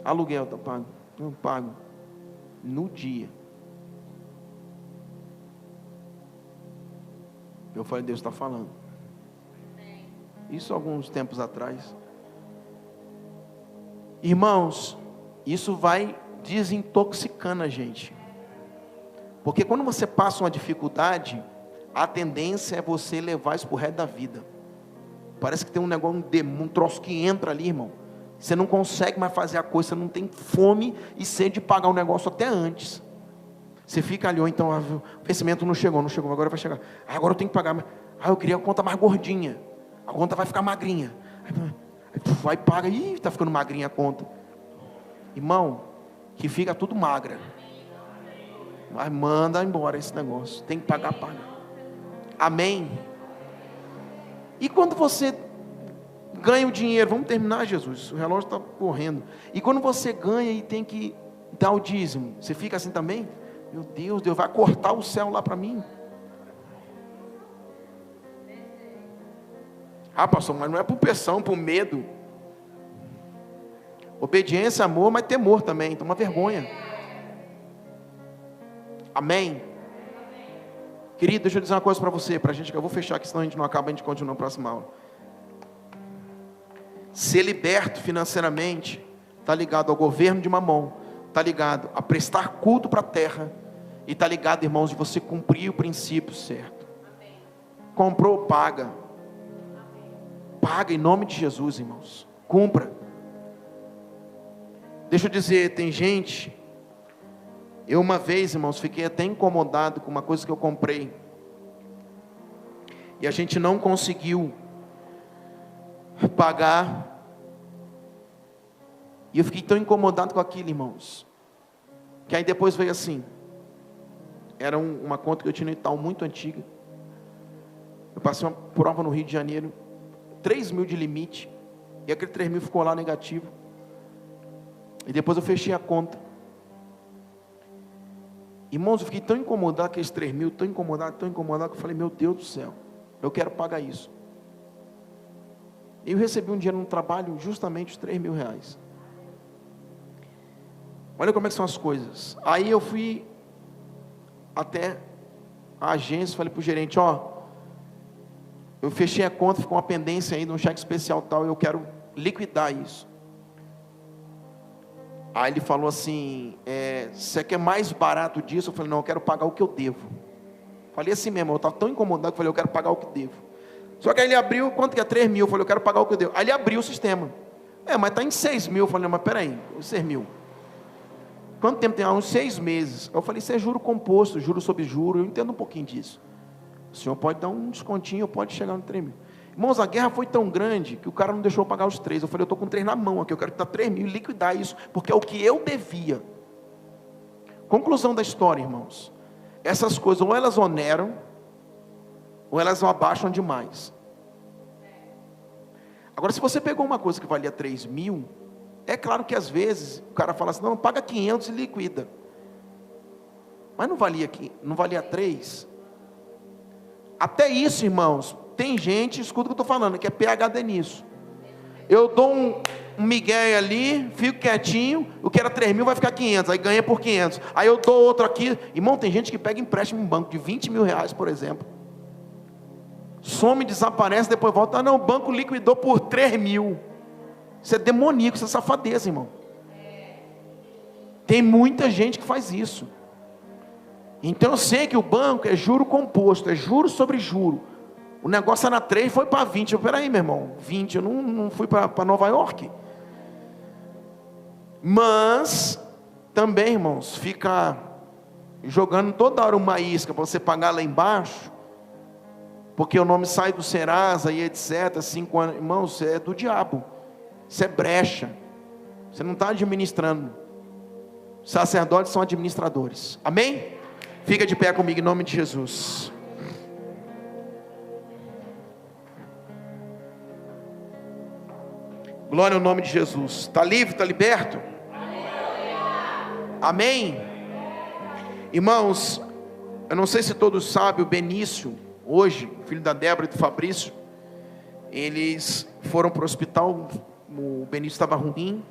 Aluguel, tá pago. Não pago. No dia. Eu falei, Deus está falando. Isso alguns tempos atrás. Irmãos, isso vai desintoxicando a gente. Porque quando você passa uma dificuldade, a tendência é você levar isso para o resto da vida. Parece que tem um negócio, um troço que entra ali, irmão. Você não consegue mais fazer a coisa, você não tem fome e sede de pagar o negócio até antes. Você fica ali, ou então, o vencimento não chegou, agora vai chegar. Agora eu tenho que pagar. Eu queria a conta mais gordinha. A conta vai ficar magrinha. Aí paga, está ficando magrinha a conta. Irmão, que fica tudo magra. Mas manda embora esse negócio. Tem que pagar, paga. Amém? E quando você ganha o dinheiro, vamos terminar, Jesus, o relógio está correndo. E quando você ganha e tem que dar o dízimo, você fica assim também? Meu Deus, Deus vai cortar o céu lá para mim. Pastor, mas não é por pressão, por medo. Obediência, amor, mas temor também, então uma vergonha. Amém? Querido, deixa eu dizer uma coisa para você, para a gente, que eu vou fechar aqui, senão a gente não acaba, a gente continua na próxima aula. Ser liberto financeiramente está ligado ao governo de Mamon, está ligado a prestar culto para a terra, e está ligado, irmãos, de você cumprir o princípio certo. Comprou, paga. Paga em nome de Jesus, irmãos. Cumpra. Deixa eu dizer, tem gente... Eu uma vez, irmãos, fiquei até incomodado com uma coisa que eu comprei. E a gente não conseguiu pagar. E eu fiquei tão incomodado com aquilo, irmãos. Que aí depois veio assim. Era uma conta que eu tinha no Itaú muito antiga. Eu passei uma prova no Rio de Janeiro. 3.000 de limite. E aquele 3.000 ficou lá negativo. E depois eu fechei a conta. Irmãos, eu fiquei tão incomodado com aqueles 3.000, tão incomodado, que eu falei, meu Deus do céu, eu quero pagar isso. Eu recebi um dinheiro no trabalho, justamente os 3.000 reais. Olha como é que são as coisas. Aí eu fui até a agência, falei para o gerente, eu fechei a conta, ficou uma pendência aí de um cheque especial tal, eu quero liquidar isso. Aí ele falou assim, você quer mais barato disso? Eu falei, não, eu quero pagar o que eu devo. Falei assim mesmo, eu estava tão incomodado, que eu falei, eu quero pagar o que devo. Só que aí ele abriu, quanto que é? 3.000, eu falei, eu quero pagar o que eu devo. Aí ele abriu o sistema. Mas está em 6.000, eu falei, não, mas peraí, 6.000. Quanto tempo tem? Uns 6 meses. Eu falei, isso é juro composto, juro sobre juro, eu entendo um pouquinho disso. O senhor pode dar um descontinho, pode chegar no 3.000. Irmãos, a guerra foi tão grande que o cara não deixou eu pagar os 3. Eu falei, eu estou com 3 na mão aqui, eu quero dar 3.000 e liquidar isso, porque é o que eu devia. Conclusão da história, irmãos. Essas coisas, ou elas oneram, ou elas abaixam demais. Agora, se você pegou uma coisa que valia 3.000, é claro que às vezes o cara fala assim, não, paga 500 e liquida. Mas não valia 3. Até isso, irmãos, tem gente, escuta o que eu estou falando, que é PhD nisso. Eu dou um migué ali, fico quietinho, o que era 3 mil vai ficar 500, aí ganha por 500, aí eu dou outro aqui. Irmão, tem gente que pega empréstimo em banco de 20 mil reais, por exemplo, some, desaparece, depois volta, não, o banco liquidou por 3 mil, isso é demoníaco, isso é safadeza, irmão. Tem muita gente que faz isso. Então eu sei que o banco é juro composto, é juro sobre juro. O negócio era 3, foi para 20. Peraí, meu irmão, 20, eu não fui para Nova York. Mas também, irmãos, fica jogando toda hora uma isca para você pagar lá embaixo, porque o nome sai do Serasa e etc. 5 anos, irmãos, isso é do diabo, isso é brecha. Você não está administrando. Sacerdotes são administradores. Amém? Fica de pé comigo em nome de Jesus. Glória ao nome de Jesus. Está livre, está liberto? Amém? Irmãos, eu não sei se todos sabem, o Benício, hoje, filho da Débora e do Fabrício, eles foram para o hospital. O Benício estava ruim,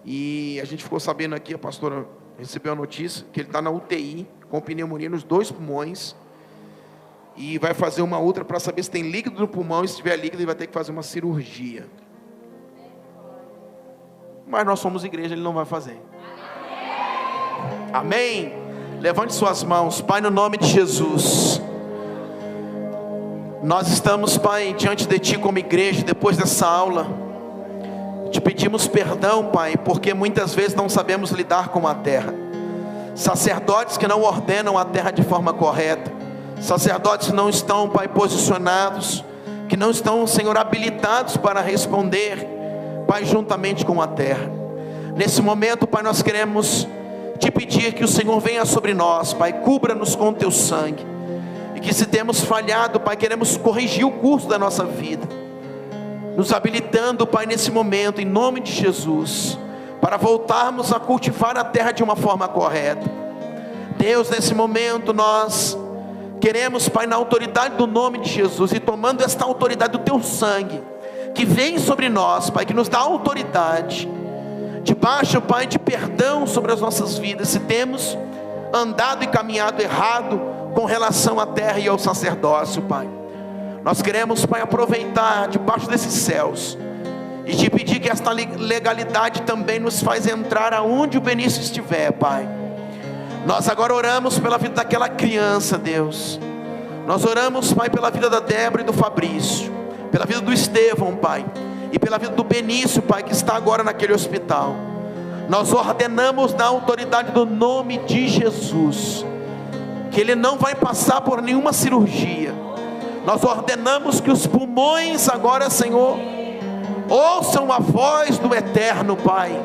e a gente ficou sabendo aqui, a pastora recebeu a notícia, que ele está na UTI, com pneumonia nos 2 pulmões, e vai fazer uma outra para saber se tem líquido no pulmão, e se tiver líquido ele vai ter que fazer uma cirurgia. Mas nós somos igreja, ele não vai fazer. Amém? Levante suas mãos. Pai, no nome de Jesus, nós estamos, Pai, diante de Ti como igreja, depois dessa aula. Te pedimos perdão, Pai, porque muitas vezes não sabemos lidar com a terra. Sacerdotes que não ordenam a terra de forma correta, sacerdotes que não estão, Pai, posicionados, que não estão, Senhor, habilitados para responder, Pai, juntamente com a terra. Nesse momento, Pai, nós queremos Te pedir que o Senhor venha sobre nós, Pai, cubra-nos com o Teu sangue, e que se temos falhado, Pai, queremos corrigir o curso da nossa vida, nos habilitando, Pai, nesse momento, em nome de Jesus, para voltarmos a cultivar a terra de uma forma correta. Deus, nesse momento nós queremos, Pai, na autoridade do nome de Jesus, e tomando esta autoridade do Teu sangue, que vem sobre nós, Pai, que nos dá autoridade, debaixo, Pai, de perdão sobre as nossas vidas, se temos andado e caminhado errado com relação à terra e ao sacerdócio, Pai. Nós queremos, Pai, aproveitar debaixo desses céus e Te pedir que esta legalidade também nos faz entrar aonde o Benício estiver, Pai. Nós agora oramos pela vida daquela criança, Deus. Nós oramos, Pai, pela vida da Débora e do Fabrício, pela vida do Estevão, Pai, e pela vida do Benício, Pai, que está agora naquele hospital. Nós ordenamos na autoridade do nome de Jesus, que ele não vai passar por nenhuma cirurgia. Nós ordenamos que os pulmões agora, Senhor, ouçam a voz do Eterno, Pai,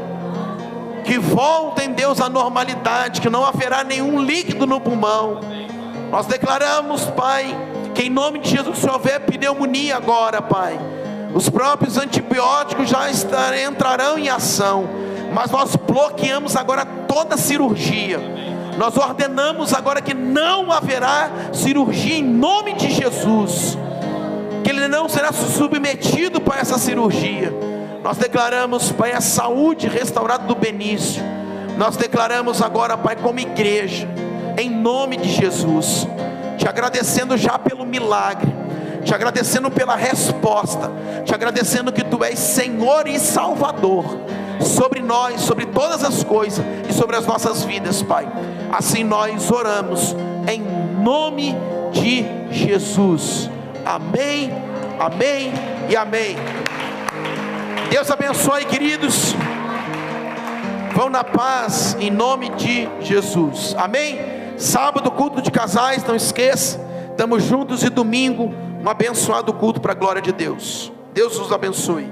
que voltem, Deus, à normalidade, que não haverá nenhum líquido no pulmão. Nós declaramos, Pai, que em nome de Jesus, se houver pneumonia agora, Pai, os próprios antibióticos já entrarão em ação, mas nós bloqueamos agora toda cirurgia. Nós ordenamos agora que não haverá cirurgia em nome de Jesus, que ele não será submetido para essa cirurgia. Nós declaramos, Pai, a saúde restaurada do Benício. Nós declaramos agora, Pai, como igreja, em nome de Jesus, Te agradecendo já pelo milagre, Te agradecendo pela resposta, Te agradecendo que Tu és Senhor e Salvador sobre nós, sobre todas as coisas e sobre as nossas vidas, Pai. Assim nós oramos em nome de Jesus. Amém, amém e amém. Deus abençoe, queridos. Vão na paz em nome de Jesus. Amém. Sábado, culto de casais, não esqueça, estamos juntos, e domingo, um abençoado culto para a glória de Deus. Deus os abençoe.